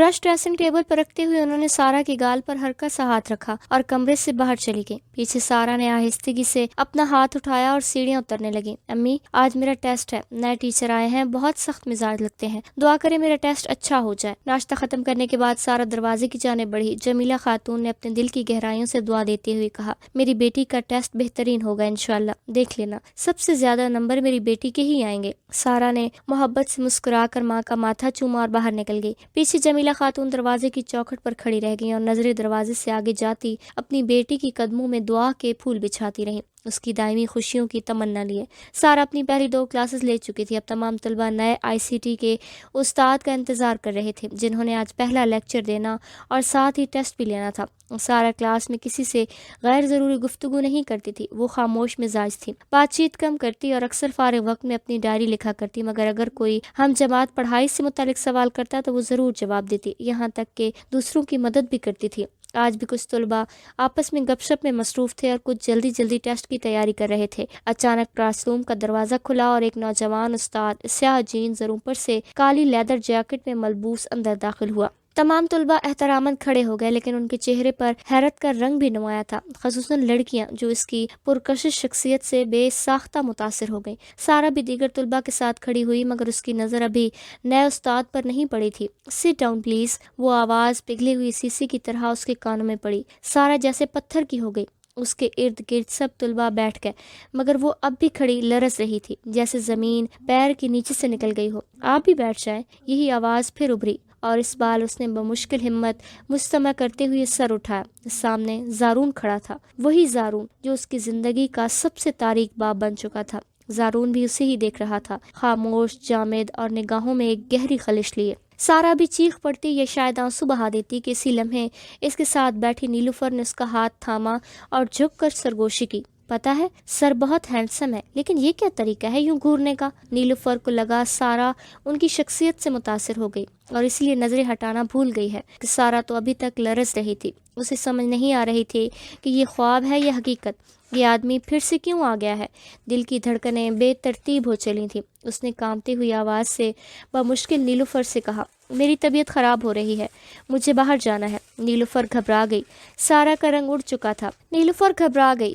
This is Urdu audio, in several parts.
برش ڈریسنگ ٹیبل پر رکھتے ہوئے انہوں نے سارا کی گال پر ہلکا سا ہاتھ رکھا اور کمرے سے باہر چلی گئی۔ پیچھے سارا نے آہستگی سے اپنا ہاتھ اٹھایا اور سیڑھیاں اترنے لگی۔ امی، آج میرا ٹیسٹ ہے، نئے ٹیچر آئے ہیں، بہت سخت مزاج لگتے ہیں، دعا کریں میرا ٹیسٹ اچھا ہو جائے۔ ناشتہ ختم کرنے کے بعد سارا دروازے کی جانب بڑھی۔ جمیلہ خاتون نے اپنے دل کی گہرائیوں سے دعا دیتے ہوئے کہا، میری بیٹی کا ٹیسٹ بہترین ہوگا انشاءاللہ، دیکھ لینا، سب سے زیادہ نمبر میری بیٹی کے ہی آئیں گے۔ سارا نے محبت سے مسکرا کر ماں کا ماتھا چوما اور باہر نکل گئی۔ پیچھے جمیلہ خاتون دروازے کی چوکھٹ پر کھڑی رہ گئی اور نظریں دروازے سے آگے جاتی اپنی بیٹی کی قدموں میں دعا کے پھول بچھاتی رہیں، اس کی دائمی خوشیوں کی تمنا لیے۔ سارا اپنی پہلی 2 کلاسز لے چکی تھی۔ اب تمام طلبہ نئے ICT کے استاد کا انتظار کر رہے تھے جنہوں نے آج پہلا لیکچر دینا اور ساتھ ہی ٹیسٹ بھی لینا تھا۔ سارا کلاس میں کسی سے غیر ضروری گفتگو نہیں کرتی تھی، وہ خاموش مزاج تھی، بات چیت کم کرتی اور اکثر فارغ وقت میں اپنی ڈائری لکھا کرتی، مگر اگر کوئی ہم جماعت پڑھائی سے متعلق سوال کرتا تو وہ ضرور جواب دیتی، یہاں تک کہ دوسروں کی مدد بھی کرتی تھی۔ آج بھی کچھ طلباء آپس میں گپ شپ میں مصروف تھے اور کچھ جلدی ٹیسٹ کی تیاری کر رہے تھے۔ اچانک کلاس روم کا دروازہ کھلا اور ایک نوجوان استاد سیاہ جینز اور اوپر سے کالی لیدر جیکٹ میں ملبوس اندر داخل ہوا۔ تمام طلباء احتراماً کھڑے ہو گئے، لیکن ان کے چہرے پر حیرت کا رنگ بھی نمایاں تھا، خصوصاً لڑکیاں جو اس کی پرکشش شخصیت سے بے ساختہ متاثر ہو گئیں۔ سارا بھی دیگر طلباء کے ساتھ کھڑی ہوئی، مگر اس کی نظر ابھی نئے استاد پر نہیں پڑی تھی۔ سٹ ڈاؤن پلیز، وہ آواز پگھلی ہوئی سیسی کی طرح اس کے کانوں میں پڑی۔ سارا جیسے پتھر کی ہو گئی۔ اس کے ارد گرد سب طلباء بیٹھ گئے، مگر وہ اب بھی کھڑی لرز رہی تھی، جیسے زمین پیر کے نیچے سے نکل گئی ہو۔ آپ بھی بیٹھ جائیں، یہی آواز پھر ابھری، اور اس بار اس نے بمشکل ہمت مجتمع کرتے ہوئے سر اٹھایا۔ سامنے زارون کھڑا تھا، وہی زارون جو اس کی زندگی کا سب سے تاریک باب بن چکا تھا۔ زارون بھی اسے ہی دیکھ رہا تھا، خاموش، جامد اور نگاہوں میں ایک گہری خلش لیے۔ سارا بھی چیخ پڑتی یا شاید آنسو بہا دیتی کہ اسی لمحے اس کے ساتھ بیٹھی نیلوفر نے اس کا ہاتھ تھاما اور جھک کر سرگوشی کی۔ پتا ہے، سر بہت ہینڈسم ہے، لیکن یہ کیا طریقہ ہے یوں گھورنے کا؟ نیلوفر کو لگا سارا ان کی شخصیت سے متاثر ہو گئی اور اس لیے نظریں ہٹانا بھول گئی ہے کہ سارا تو ابھی تک لرز رہی تھی۔ اسے سمجھ نہیں آ رہی تھی کہ یہ خواب ہے یا حقیقت، یہ آدمی پھر سے کیوں آ گیا ہے۔ دل کی دھڑکنیں بے ترتیب ہو چلی تھیں۔ اس نے کانپتی ہوئی آواز سے بمشکل نیلوفر سے کہا، میری طبیعت خراب ہو رہی ہے، مجھے باہر جانا ہے۔ نیلوفر گھبرا گئی، سارا کا رنگ اڑ چکا تھا۔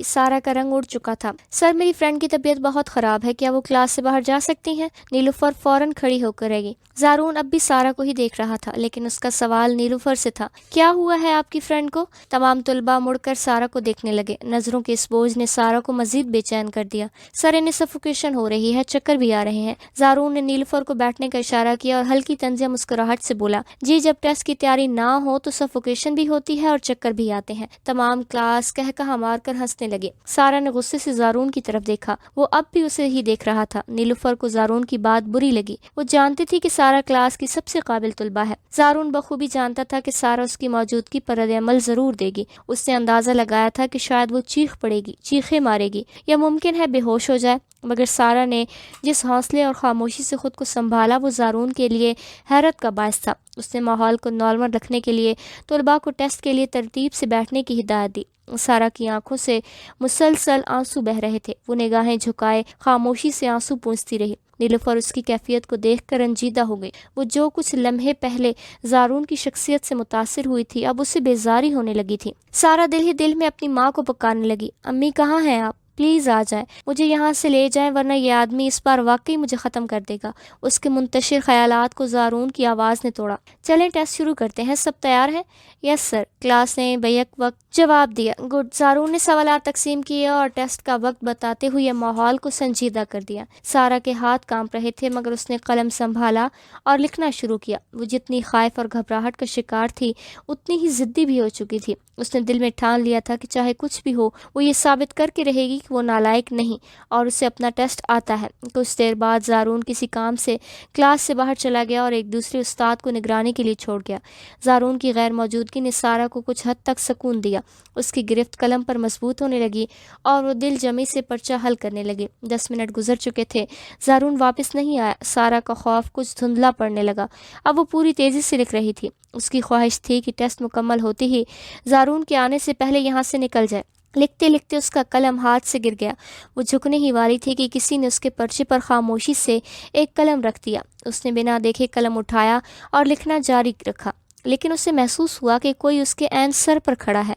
سارا کا رنگ اڑ چکا تھا۔ سر، میری فرینڈ کی طبیعت بہت خراب ہے، کیا وہ کلاس سے باہر جا سکتی ہیں؟ نیلوفر فوراً کھڑی ہو کر رہی۔ زارون اب بھی سارا کو ہی دیکھ رہا تھا، لیکن اس کا سوال نیلوفر سے تھا۔ کیا ہوا ہے آپ کی فرینڈ کو؟ تمام طلباء مڑ کر سارا کو دیکھنے لگے۔ نظروں کے اس بوجھ نے سارا کو مزید بے چین کر دیا۔ سر، انہیں سفوکیشن ہو رہی ہے، چکر بھی آ رہے ہیں۔ زارون نے نیلوفر کو بیٹھنے کا اشارہ کیا اور ہلکی طنزیہ مسکراہٹ سے بولا، جی، جب ٹیسٹ کی تیاری نہ ہو تو سفوکیشن بھی ہوتی ہے اور چکر بھی آتے ہیں۔ تمام کلاس قہقہہ مار کر ہنسنے لگی۔ سارا نے غصے سے زارون کی طرف دیکھا، وہ اب بھی اسے ہی دیکھ رہا تھا۔ نیلوفر کو زارون کی بات بری لگی، وہ جانتی تھی کہ سارا کلاس کی سب سے قابل طلبہ ہے۔ زارون بخوبی جانتا تھا کہ سارا اس کی موجودگی پر رد عمل ضرور دے گی۔ اس نے اندازہ لگایا تھا کہ شاید وہ چیخ پڑے گی، چیخیں مارے گی، یا ممکن ہے بے ہوش ہو جائے، مگر سارا نے جس حوصلے اور خاموشی سے خود کو سنبھالا وہ زارون کے لیے حیرت کا باعث تھا۔ اس نے ماحول کو نارمل رکھنے کے لیے طلباء کو ٹیسٹ کے لیے ترتیب سے بیٹھنے کی ہدایت دی۔ سارا کی آنکھوں سے مسلسل آنسو بہہ رہے تھے، وہ نگاہیں جھکائے خاموشی سے آنسو پونچھتی رہی۔ نیلوفر اس کی کیفیت کو دیکھ کر رنجیدہ ہو گئی۔ وہ جو کچھ لمحے پہلے زارون کی شخصیت سے متاثر ہوئی تھی اب اسے بیزاری ہونے لگی تھی۔ سارا دل ہی دل میں اپنی ماں کو پکارنے لگی، امی کہاں ہیں آپ؟ پلیز آ جائیں، مجھے یہاں سے لے جائیں، ورنہ یہ آدمی اس بار واقعی مجھے ختم کر دے گا۔ اس کے منتشر خیالات کو زارون کی آواز نے توڑا۔ چلیں ٹیسٹ شروع کرتے ہیں، سب تیار ہیں؟ یس سر، کلاس نے بیک وقت جواب دیا۔ گڈ۔ زارون نے سوالات تقسیم کیے اور ٹیسٹ کا وقت بتاتے ہوئے ماحول کو سنجیدہ کر دیا۔ سارا کے ہاتھ کانپ رہے تھے، مگر اس نے قلم سنبھالا اور لکھنا شروع کیا۔ وہ جتنی خائف اور گھبراہٹ کا شکار تھی اتنی ہی ضدی بھی ہو چکی تھی۔ اس نے دل میں ٹھان لیا تھا کہ چاہے کچھ بھی ہو وہ یہ ثابت کر کے رہے گی کہ وہ نالائق نہیں اور اسے اپنا ٹیسٹ آتا ہے۔ کچھ دیر بعد زارون کسی کام سے کلاس سے باہر چلا گیا اور ایک دوسرے استاد کو نگرانی کے لیے چھوڑ گیا۔ زارون کی غیر موجودگی نے سارا کو کچھ حد تک سکون دیا۔ اس کی گرفت قلم پر مضبوط ہونے لگی اور وہ دل جمی سے پرچہ حل کرنے لگے۔ 10 منٹ گزر چکے تھے، زارون واپس نہیں آیا۔ سارا کا خوف کچھ دھندلا پڑنے لگا۔ اب وہ پوری تیزی سے لکھ رہی تھی۔ اس کی خواہش تھی کہ ٹیسٹ مکمل ہوتے ہی زارون کے آنے سے پہلے یہاں سے نکل جائے۔ لکھتے لکھتے اس کا قلم ہاتھ سے گر گیا۔ وہ جھکنے ہی والی تھی کہ کسی نے اس کے پرچے پر خاموشی سے ایک قلم رکھ دیا۔ اس نے بنا دیکھے قلم اٹھایا اور لکھنا جاری رکھا۔ لیکن اسے محسوس ہوا کہ کوئی اس کے عین سر پر کھڑا ہے۔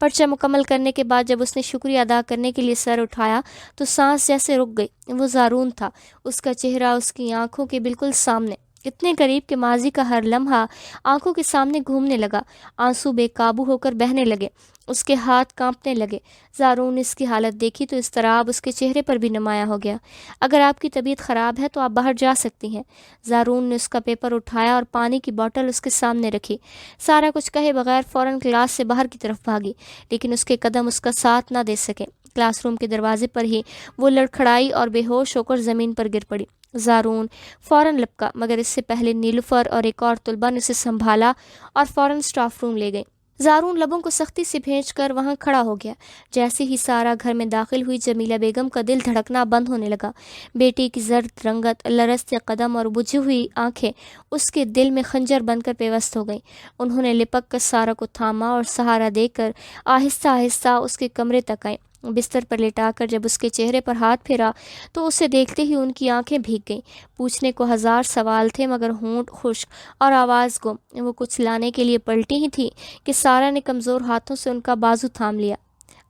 پرچہ مکمل کرنے کے بعد جب اس نے شکریہ ادا کرنے کے لیے سر اٹھایا تو سانس جیسے رک گئی۔ وہ زارون تھا، اس کا چہرہ اس کی آنکھوں کے بالکل سامنے، اتنے قریب کہ ماضی کا ہر لمحہ آنکھوں کے سامنے گھومنے لگا۔ آنسو بے قابو ہو کر بہنے لگے، اس کے ہاتھ کانپنے لگے۔ زارون نے اس کی حالت دیکھی تو اضطراب اس کے چہرے پر بھی نمایاں ہو گیا۔ اگر آپ کی طبیعت خراب ہے تو آپ باہر جا سکتی ہیں۔ زارون نے اس کا پیپر اٹھایا اور پانی کی بوتل اس کے سامنے رکھی۔ سارا کچھ کہے بغیر فوراً کلاس سے باہر کی طرف بھاگی، لیکن اس کے قدم اس کا ساتھ نہ دے سکے۔ کلاس روم کے دروازے پر ہی وہ لڑکھڑائی اور بے ہوش ہو کر زمین پر گر پڑی۔ زارون فوراً لپکا، مگر اس سے پہلے نیلوفر اور ایک اور طلبہ نے اسے سنبھالا اور فوراً اسٹاف روم لے گئے۔ زارون لبوں کو سختی سے بھینچ کر وہاں کھڑا ہو گیا۔ جیسے ہی سارا گھر میں داخل ہوئی، جمیلہ بیگم کا دل دھڑکنا بند ہونے لگا۔ بیٹی کی زرد رنگت، لرزتے قدم اور بجھی ہوئی آنکھیں اس کے دل میں خنجر بن کر پیوست ہو گئیں۔ انہوں نے لپک کر سارا کو تھاما اور سہارا دے کر آہستہ آہستہ اس کے کمرے تک آئیں۔ بستر پر لٹا کر جب اس کے چہرے پر ہاتھ پھیرا تو اسے دیکھتے ہی ان کی آنکھیں بھیگ گئیں۔ پوچھنے کو ہزار سوال تھے مگر ہونٹ خشک اور آواز گم۔ وہ کچھ لانے کے لیے پلٹی ہی تھی کہ سارا نے کمزور ہاتھوں سے ان کا بازو تھام لیا۔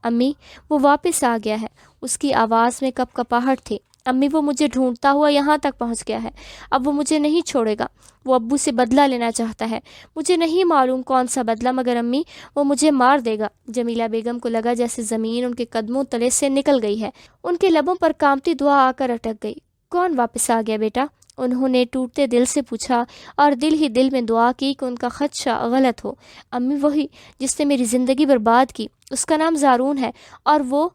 امی، وہ واپس آ گیا ہے۔ اس کی آواز میں کپ کپاہٹ تھی۔ امی، وہ مجھے ڈھونڈتا ہوا یہاں تک پہنچ گیا ہے۔ اب وہ مجھے نہیں چھوڑے گا۔ وہ ابو سے بدلہ لینا چاہتا ہے۔ مجھے نہیں معلوم کون سا بدلہ، مگر امی، وہ مجھے مار دے گا۔ جمیلہ بیگم کو لگا جیسے زمین ان کے قدموں تلے سے نکل گئی ہے۔ ان کے لبوں پر کانپتی دعا آ کر اٹک گئی۔ کون واپس آ گیا بیٹا؟ انہوں نے ٹوٹتے دل سے پوچھا اور دل ہی دل میں دعا کی کہ ان کا خدشہ غلط ہو۔ امی، وہی جس نے میری زندگی برباد کی۔ اس کا نام زارون ہے اور وہ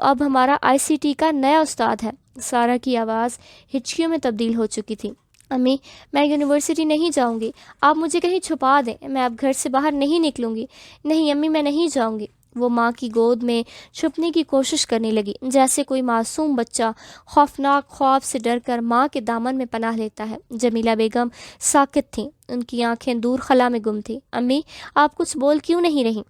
اب ہمارا ICT کا نیا استاد ہے۔ سارا کی آواز ہچکیوں میں تبدیل ہو چکی تھی۔ امی، میں یونیورسٹی نہیں جاؤں گی۔ آپ مجھے کہیں چھپا دیں، میں اب گھر سے باہر نہیں نکلوں گی۔ نہیں امی، میں نہیں جاؤں گی۔ وہ ماں کی گود میں چھپنے کی کوشش کرنے لگی، جیسے کوئی معصوم بچہ خوفناک خواب سے ڈر کر ماں کے دامن میں پناہ لیتا ہے۔ جمیلہ بیگم ساکت تھیں، ان کی آنکھیں دور خلا میں گم تھیں۔ امی، آپ کچھ بول کیوں نہیں رہیں؟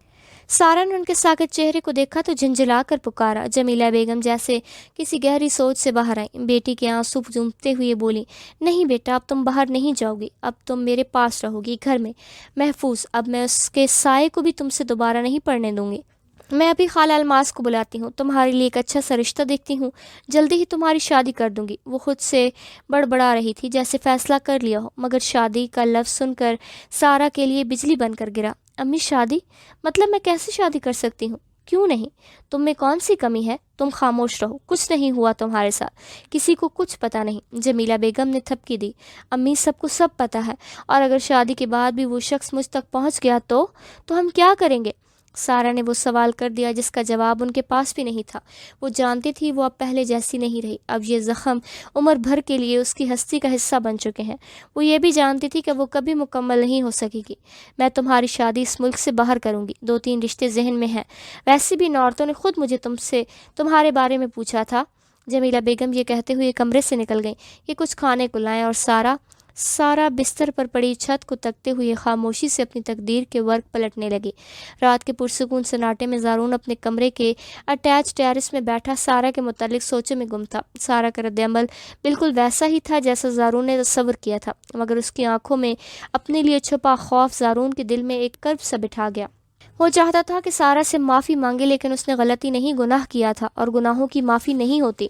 سارا نے ان کے ساکت چہرے کو دیکھا تو جھنجھلا کر پکارا۔ جمیلہ بیگم جیسے کسی گہری سوچ سے باہر آئیں، بیٹی کے آنسو پھومتے ہوئے بولی، نہیں بیٹا، اب تم باہر نہیں جاؤ گی، اب تم میرے پاس رہو گی، گھر میں محفوظ۔ اب میں اس کے سائے کو بھی تم سے دوبارہ نہیں پڑھنے دوں گی۔ میں ابھی خالہ الماس کو بلاتی ہوں، تمہارے لیے ایک اچھا سا رشتہ دیکھتی ہوں، جلدی ہی تمہاری شادی کر دوں گی۔ وہ خود سے بڑبڑا رہی تھی جیسے فیصلہ کر لیا ہو، مگر شادی کا لفظ سن کر سارا کے لیے بجلی بن کر گرا۔ امی، شادی؟ مطلب میں کیسے شادی کر سکتی ہوں؟ کیوں نہیں؟ تم میں کون سی کمی ہے؟ تم خاموش رہو، کچھ نہیں ہوا تمہارے ساتھ، کسی کو کچھ پتہ نہیں۔ جمیلہ بیگم نے تھپکی دی۔ امی، سب کو سب پتہ ہے، اور اگر شادی کے بعد بھی وہ شخص مجھ تک پہنچ گیا تو ہم کیا کریں گے؟ سارا نے وہ سوال کر دیا جس کا جواب ان کے پاس بھی نہیں تھا۔ وہ جانتی تھی وہ اب پہلے جیسی نہیں رہی، اب یہ زخم عمر بھر کے لیے اس کی ہستی کا حصہ بن چکے ہیں۔ وہ یہ بھی جانتی تھی کہ وہ کبھی مکمل نہیں ہو سکے گی۔ میں تمہاری شادی اس ملک سے باہر کروں گی، 2-3 رشتے ذہن میں ہیں، ویسے بھی ان عورتوں نے خود مجھے تمہارے بارے میں پوچھا تھا۔ جمیلہ بیگم یہ کہتے ہوئے کمرے سے نکل گئیں کہ کچھ کھانے کو لائیں، اور سارا بستر پر پڑی چھت کو تکتے ہوئے خاموشی سے اپنی تقدیر کے ورق پلٹنے لگی۔ رات کے پرسکون سناٹے میں زارون اپنے کمرے کے اٹیچ ٹیرس میں بیٹھا سارا کے متعلق سوچوں میں گم تھا۔ سارا کا رد عمل بالکل ویسا ہی تھا جیسا زارون نے تصور کیا تھا، مگر اس کی آنکھوں میں اپنے لیے چھپا خوف زارون کے دل میں ایک کرب سا بٹھا گیا۔ وہ چاہتا تھا کہ سارا سے معافی مانگے، لیکن اس نے غلطی نہیں، گناہ کیا تھا، اور گناہوں کی معافی نہیں ہوتی۔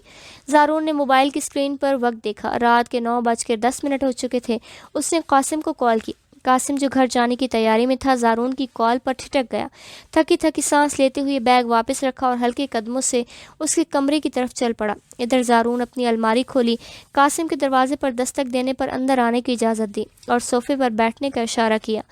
زارون نے موبائل کی اسکرین پر وقت دیکھا، رات کے 9:10 ہو چکے تھے۔ اس نے قاسم کو کال کی۔ قاسم جو گھر جانے کی تیاری میں تھا، زارون کی کال پر ٹھٹک گیا۔ تھکی سانس لیتے ہوئے بیگ واپس رکھا اور ہلکے قدموں سے اس کے کمرے کی طرف چل پڑا۔ ادھر زارون اپنی الماری کھولی، قاسم کے دروازے پر دستک دینے پر اندر آنے کی اجازت دی اور صوفے پر بیٹھنے کا اشارہ کیا۔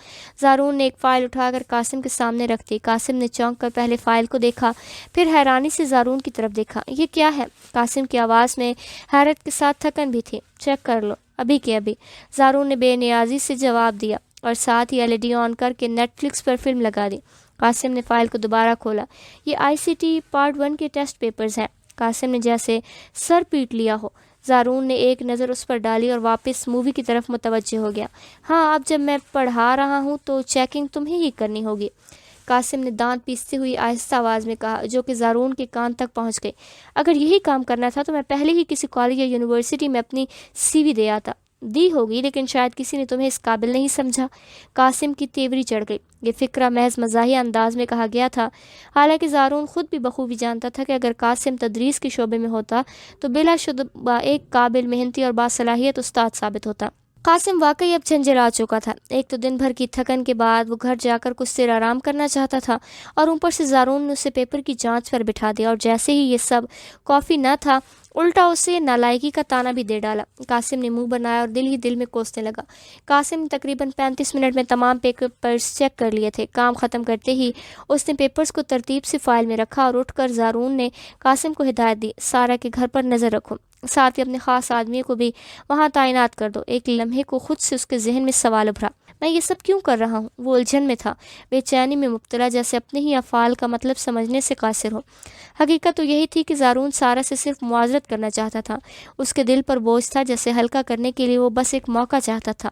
زارون نے ایک فائل اٹھا کر قاسم کے سامنے رکھ دی۔ قاسم نے چونک کر پہلے فائل کو دیکھا، پھر حیرانی سے زارون کی طرف دیکھا۔ یہ کیا ہے؟ قاسم کی آواز میں حیرت کے ساتھ تھکن بھی تھی۔ چیک کر لو، ابھی کے ابھی، زارون نے بے نیازی سے جواب دیا اور ساتھ ہی LED آن کر کے نیٹ فلکس پر فلم لگا دی۔ قاسم نے فائل کو دوبارہ کھولا۔ یہ ICT پارٹ 1 کے ٹیسٹ پیپرز ہیں۔ قاسم نے جیسے سر پیٹ لیا ہو۔ زارون نے ایک نظر اس پر ڈالی اور واپس مووی کی طرف متوجہ ہو گیا۔ ہاں، اب جب میں پڑھا رہا ہوں تو چیکنگ تمہیں ہی کرنی ہوگی، قاسم نے دانت پیستے ہوئی آہستہ آواز میں کہا، جو کہ زارون کے کان تک پہنچ گئی۔ اگر یہی کام کرنا تھا تو میں پہلے ہی کسی کالج یا یونیورسٹی میں اپنی CV دے آتا۔ دی ہوگی، لیکن شاید کسی نے تمہیں اس قابل نہیں سمجھا۔ قاسم کی تیوری چڑھ گئی۔ یہ فقرہ محض مزاحیہ انداز میں کہا گیا تھا، حالانکہ زارون خود بھی بخوبی جانتا تھا کہ اگر قاسم تدریس کے شعبے میں ہوتا تو بلا شبہ ایک قابل، محنتی اور باصلاحیت استاد ثابت ہوتا۔ قاسم واقعی اب جھنجھلا چکا تھا۔ ایک تو دن بھر کی تھکن کے بعد وہ گھر جا کر کچھ دیر آرام کرنا چاہتا تھا، اور اوپر سے زارون نے اسے پیپر کی جانچ پر بٹھا دیا، اور جیسے ہی یہ سب کافی نہ تھا، الٹا اسے نالائکی کا تانا بھی دے ڈالا۔ قاسم نے منہ بنایا اور دل ہی دل میں کوسنے لگا۔ قاسم نے تقریباً 35 منٹ میں تمام پیپرز چیک کر لیے تھے۔ کام ختم کرتے ہی اس نے پیپرز کو ترتیب سے فائل میں رکھا اور اٹھ کر زارون نے قاسم کو ہدایت دی، سارا کے گھر پر نظر رکھو، ساتھ ہی اپنے خاص آدمی کو بھی وہاں تعینات کر دو۔ ایک لمحے کو خود سے اس کے ذہن میں سوال ابھرا، میں یہ سب کیوں کر رہا ہوں؟ وہ الجھن میں تھا، بے چینی میں مبتلا، جیسے اپنے ہی افعال کا مطلب سمجھنے سے قاصر ہو۔ حقیقت تو یہی تھی کہ زارون سارا سے صرف معذرت کرنا چاہتا تھا۔ اس کے دل پر بوجھ تھا جیسے ہلکا کرنے کے لیے وہ بس ایک موقع چاہتا تھا۔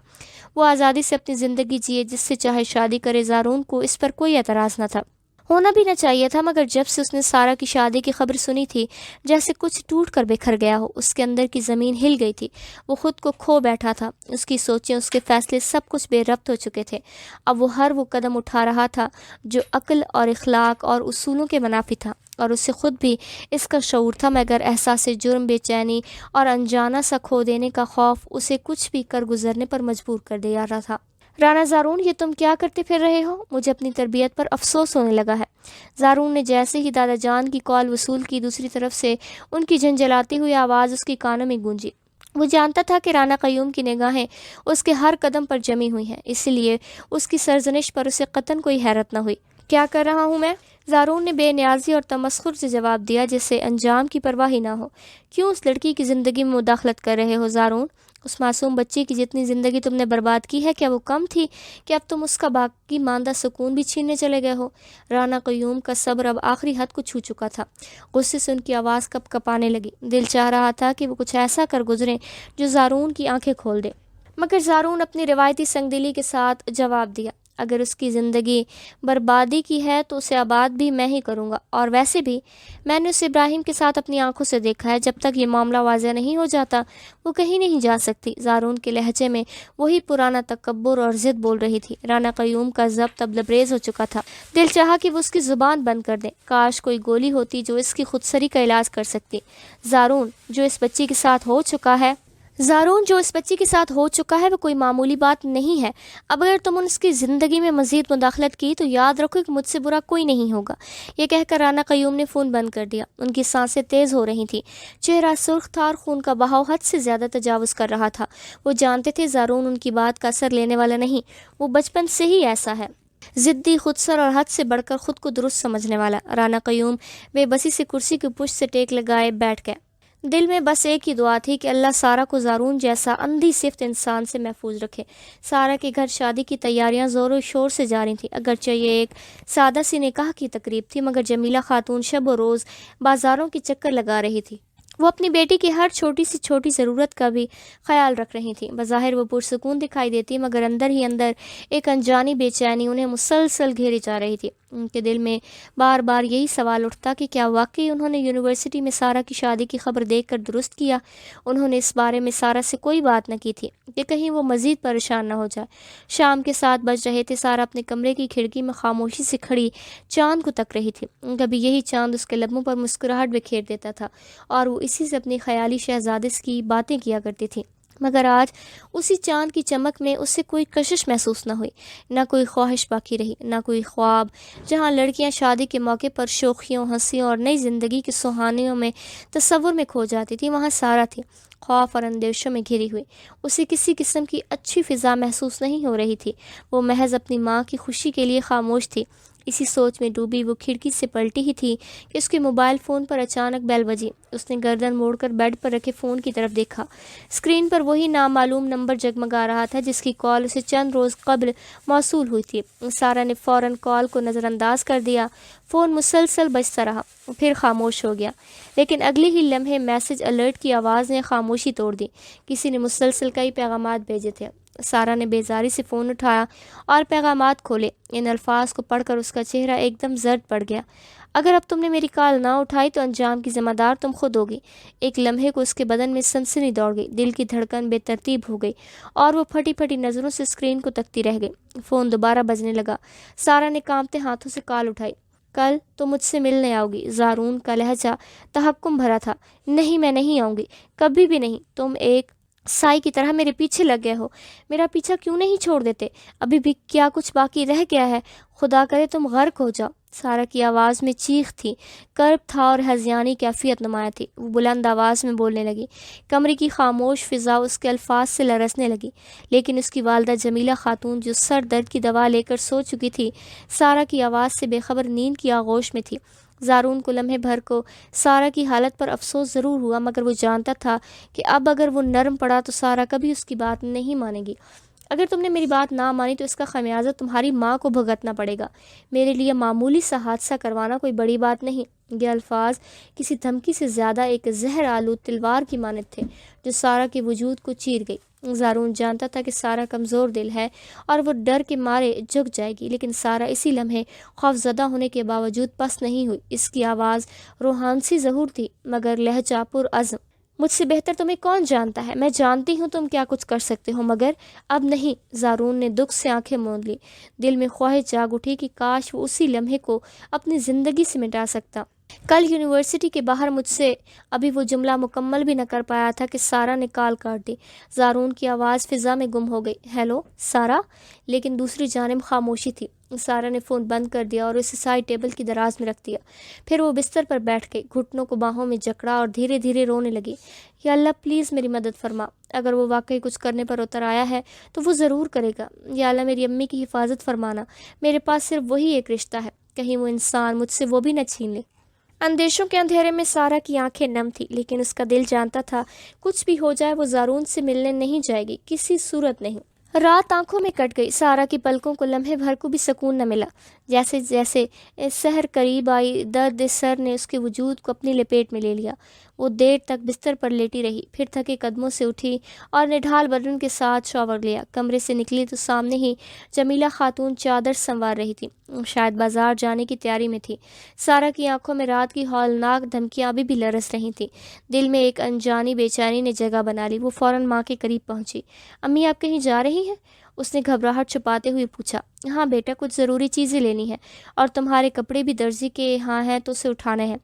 وہ آزادی سے اپنی زندگی جیے، جس سے چاہے شادی کرے۔ زارون کو اس پر کوئی اعتراض نہ تھا، ہونا بھی نہ چاہیے تھا، مگر جب سے اس نے سارا کی شادی کی خبر سنی تھی، جیسے کچھ ٹوٹ کر بکھر گیا ہو۔ اس کے اندر کی زمین ہل گئی تھی، وہ خود کو کھو بیٹھا تھا۔ اس کی سوچیں، اس کے فیصلے سب کچھ بے ربط ہو چکے تھے۔ اب وہ ہر وہ قدم اٹھا رہا تھا جو عقل اور اخلاق اور اصولوں کے منافی تھا، اور اسے خود بھی اس کا شعور تھا، مگر احساس جرم، بے چینی اور انجانہ سا کھو دینے کا خوف اسے کچھ بھی کر گزرنے پر مجبور کر دے رہا تھا۔ رانا زارون، یہ تم کیا کرتے پھر رہے ہو؟ مجھے اپنی تربیت پر افسوس ہونے لگا ہے۔ زارون نے جیسے ہی دادا جان کی کال وصول کی، دوسری طرف سے ان کی جھنجھلاتی ہوئی آواز اس کی کانوں میں گونجی۔ وہ جانتا تھا کہ رانا قیوم کی نگاہیں اس کے ہر قدم پر جمی ہوئی ہیں، اس لیے اس کی سرزنش پر اسے قطعاً کوئی حیرت نہ ہوئی۔ کیا کر رہا ہوں میں؟ زارون نے بے نیازی اور تمسخر سے جواب دیا، جسے انجام کی پرواہ ہی نہ ہو۔ کیوں اس لڑکی کی زندگی میں مداخلت کر رہے ہو زارون؟ اس معصوم بچی کی جتنی زندگی تم نے برباد کی ہے، کیا وہ کم تھی کہ اب تم اس کا باقی ماندہ سکون بھی چھیننے چلے گئے ہو؟ رانا قیوم کا صبر اب آخری حد کو چھو چکا تھا۔ غصے سے ان کی آواز کپ کپانے لگی۔ دل چاہ رہا تھا کہ وہ کچھ ایسا کر گزریں جو زارون کی آنکھیں کھول دے، مگر زارون اپنی روایتی سنگدلی کے ساتھ جواب دیا، اگر اس کی زندگی بربادی کی ہے تو اسے آباد بھی میں ہی کروں گا، اور ویسے بھی میں نے اسے ابراہیم کے ساتھ اپنی آنکھوں سے دیکھا ہے۔ جب تک یہ معاملہ واضح نہیں ہو جاتا وہ کہیں نہیں جا سکتی۔ زارون کے لہجے میں وہی پرانا تکبر اور ضد بول رہی تھی۔ رانا قیوم کا ضبط اب لبریز ہو چکا تھا۔ دل چاہا کہ وہ اس کی زبان بند کر دے، کاش کوئی گولی ہوتی جو اس کی خودسری کا علاج کر سکتی۔ زارون، جو اس بچی کے ساتھ ہو چکا ہے وہ کوئی معمولی بات نہیں ہے۔ اب اگر تم اس کی زندگی میں مزید مداخلت کی تو یاد رکھو کہ مجھ سے برا کوئی نہیں ہوگا۔ یہ کہہ کر رانا قیوم نے فون بند کر دیا۔ ان کی سانسیں تیز ہو رہی تھیں، چہرہ سرخ تھا اور خون کا بہاؤ حد سے زیادہ تجاوز کر رہا تھا۔ وہ جانتے تھے زارون ان کی بات کا اثر لینے والا نہیں، وہ بچپن سے ہی ایسا ہے، ضدی، خودسر اور حد سے بڑھ کر خود کو درست سمجھنے والا۔ رانا قیوم بے بسی سے کرسی کی پشت سے ٹیک لگائے بیٹھ گئے۔ دل میں بس ایک ہی دعا تھی کہ اللہ سارا کو زارون جیسا اندھی صفت انسان سے محفوظ رکھے۔ سارا کے گھر شادی کی تیاریاں زور و شور سے جاری تھیں۔ اگرچہ یہ ایک سادہ سی نکاح کی تقریب تھی، مگر جمیلہ خاتون شب و روز بازاروں کی چکر لگا رہی تھی۔ وہ اپنی بیٹی کی ہر چھوٹی سی چھوٹی ضرورت کا بھی خیال رکھ رہی تھی۔ بظاہر وہ پرسکون دکھائی دیتی، مگر اندر ہی اندر ایک انجانی بے چینی انہیں مسلسل گھیرے جا رہی تھی۔ ان کے دل میں بار بار یہی سوال اٹھتا کہ کیا واقعی انہوں نے یونیورسٹی میں سارا کی شادی کی خبر دیکھ کر درست کیا؟ انہوں نے اس بارے میں سارا سے کوئی بات نہ کی تھی کہ کہیں وہ مزید پریشان نہ ہو جائے۔ شام کے 7 بج رہے تھے۔ سارا اپنے کمرے کی کھڑکی میں خاموشی سے کھڑی چاند کو تک رہی تھی۔ کبھی یہی چاند اس کے لبوں پر مسکراہٹ بکھیر دیتا تھا اور وہ اسی سے اپنی خیالی شہزادے کی باتیں کیا کرتی تھی، مگر آج اسی چاند کی چمک میں اسے کوئی کشش محسوس نہ ہوئی، نہ کوئی خواہش باقی رہی، نہ کوئی خواب۔ جہاں لڑکیاں شادی کے موقع پر شوخیوں، ہنسیوں اور نئی زندگی کی سہانیوں میں تصور میں کھو جاتی تھی، وہاں سارا تھی، خوف اور اندیشوں میں گھری ہوئی۔ اسے کسی قسم کی اچھی فضا محسوس نہیں ہو رہی تھی۔ وہ محض اپنی ماں کی خوشی کے لیے خاموش تھی۔ اسی سوچ میں ڈوبی وہ کھڑکی سے پلٹی ہی تھی کہ اس کے موبائل فون پر اچانک بیل بجی۔ اس نے گردن موڑ کر بیڈ پر رکھے فون کی طرف دیکھا۔ اسکرین پر وہی نامعلوم نمبر جگمگا رہا تھا جس کی کال اسے چند روز قبل موصول ہوئی تھی۔ سارا نے فوراً کال کو نظر انداز کر دیا۔ فون مسلسل بجتا رہا، پھر خاموش ہو گیا، لیکن اگلے ہی لمحے میسج الرٹ کی آواز نے خاموشی توڑ دی۔ کسی نے مسلسل کئی پیغامات بھیجے تھے۔ سارا نے بیزاری سے فون اٹھایا اور پیغامات کھولے۔ ان الفاظ کو پڑھ کر اس کا چہرہ ایک دم زرد پڑ گیا۔ اگر اب تم نے میری کال نہ اٹھائی تو انجام کی ذمہ دار تم خود ہوگی۔ ایک لمحے کو اس کے بدن میں سنسنی دوڑ گئی، دل کی دھڑکن بے ترتیب ہو گئی اور وہ پھٹی پھٹی نظروں سے اسکرین کو تکتی رہ گئی۔ فون دوبارہ بجنے لگا۔ سارا نے کانپتے ہاتھوں سے کال اٹھائی۔ کل تم مجھ سے ملنے آؤ گی؟ زارون کا لہجہ تحکم بھرا تھا۔ نہیں، میں نہیں آؤں گی، کبھی بھی نہیں۔ تم ایک سائی کی طرح میرے پیچھے لگ گئے ہو۔ میرا پیچھا کیوں نہیں چھوڑ دیتے؟ ابھی بھی کیا کچھ باقی رہ گیا ہے؟ خدا کرے تم غرق ہو جاؤ۔ سارا کی آواز میں چیخ تھی، کرب تھا اور ہذیانی کیفیت نمایاں تھی۔ وہ بلند آواز میں بولنے لگی۔ کمرے کی خاموش فضا اس کے الفاظ سے لرزنے لگی، لیکن اس کی والدہ جمیلہ خاتون جو سر درد کی دوا لے کر سو چکی تھی، سارا کی آواز سے بے خبر نیند کی آغوش میں تھی۔ زارون کو لمحے بھر کو سارا کی حالت پر افسوس ضرور ہوا، مگر وہ جانتا تھا کہ اب اگر وہ نرم پڑا تو سارا کبھی اس کی بات نہیں مانے گی۔ اگر تم نے میری بات نہ مانی تو اس کا خمیازہ تمہاری ماں کو بھگتنا پڑے گا۔ میرے لیے معمولی سا حادثہ کروانا کوئی بڑی بات نہیں۔ یہ الفاظ کسی دھمکی سے زیادہ ایک زہر آلود تلوار کی مانند تھے جو سارا کے وجود کو چیر گئی۔ زارون جانتا تھا کہ سارا کمزور دل ہے اور وہ ڈر کے مارے جھک جائے گی، لیکن سارا اسی لمحے خوفزدہ ہونے کے باوجود پس نہیں ہوئی۔ اس کی آواز روحانسی ضرور تھی مگر لہجہ پر عزم۔ مجھ سے بہتر تمہیں کون جانتا ہے؟ میں جانتی ہوں تم کیا کچھ کر سکتے ہو، مگر اب نہیں۔ زارون نے دکھ سے آنکھیں موند لی۔ دل میں خواہش جاگ اٹھی کہ کاش وہ اسی لمحے کو اپنی زندگی سے مٹا سکتا۔ کل یونیورسٹی کے باہر مجھ سے ابھی وہ جملہ مکمل بھی نہ کر پایا تھا کہ سارا نے کال کاٹ دی۔ زارون کی آواز فضا میں گم ہو گئی۔ ہیلو سارا؟ لیکن دوسری جانب خاموشی تھی۔ سارا نے فون بند کر دیا اور اسے سائڈ ٹیبل کی دراز میں رکھ دیا۔ پھر وہ بستر پر بیٹھ گئی، گھٹنوں کو باہوں میں جکڑا اور دھیرے دھیرے رونے لگی۔ یا اللہ پلیز میری مدد فرما۔ اگر وہ واقعی کچھ کرنے پر اتر آیا ہے تو وہ ضرور کرے گا۔ یا اللہ میری امی کی حفاظت فرمانا۔ میرے پاس صرف وہی ایک رشتہ ہے، کہیں وہ انسان مجھ سے وہ بھی نہ چھین لے۔ اندیشوں کے اندھیرے میں سارا کی آنکھیں نم تھی، لیکن اس کا دل جانتا تھا کچھ بھی ہو جائے وہ زارون سے ملنے نہیں جائے گی، کسی صورت نہیں۔ رات آنکھوں میں کٹ گئی۔ سارا کی پلکوں کو لمحے بھر کو بھی سکون نہ ملا۔ جیسے جیسے سحر قریب آئی، درد سر نے اس کے وجود کو اپنی لپیٹ میں لے لیا۔ وہ دیر تک بستر پر لیٹی رہی، پھر تھکے قدموں سے اٹھی اور نڈھال بدن کے ساتھ شاور لیا۔ کمرے سے نکلی تو سامنے ہی جمیلہ خاتون چادر سنوار رہی تھی، شاید بازار جانے کی تیاری میں تھی۔ سارا کی آنکھوں میں رات کی ہولناک دھمکیاں ابھی بھی لرز رہی تھیں۔ دل میں ایک انجانی بے چینی نے جگہ بنا لی۔ وہ فوراً ماں کے قریب پہنچی۔ امی آپ کہیں جا رہی ہیں؟ اس نے گھبراہٹ چھپاتے ہوئے پوچھا۔ ہاں بیٹا، کچھ ضروری چیزیں لینی ہیں اور تمہارے کپڑے بھی درزی کے ہاں ہیں تو اسے اٹھانے ہیں،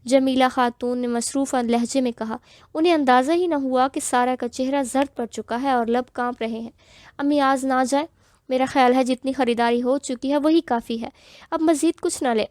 جمیلہ خاتون نے مصروف لہجے میں کہا۔ انہیں اندازہ ہی نہ ہوا کہ سارا کا چہرہ زرد پڑ چکا ہے اور لب کانپ رہے ہیں۔ امی آج نہ جائے؟ میرا خیال ہے جتنی خریداری ہو چکی ہے وہی کافی ہے، اب مزید کچھ نہ لے۔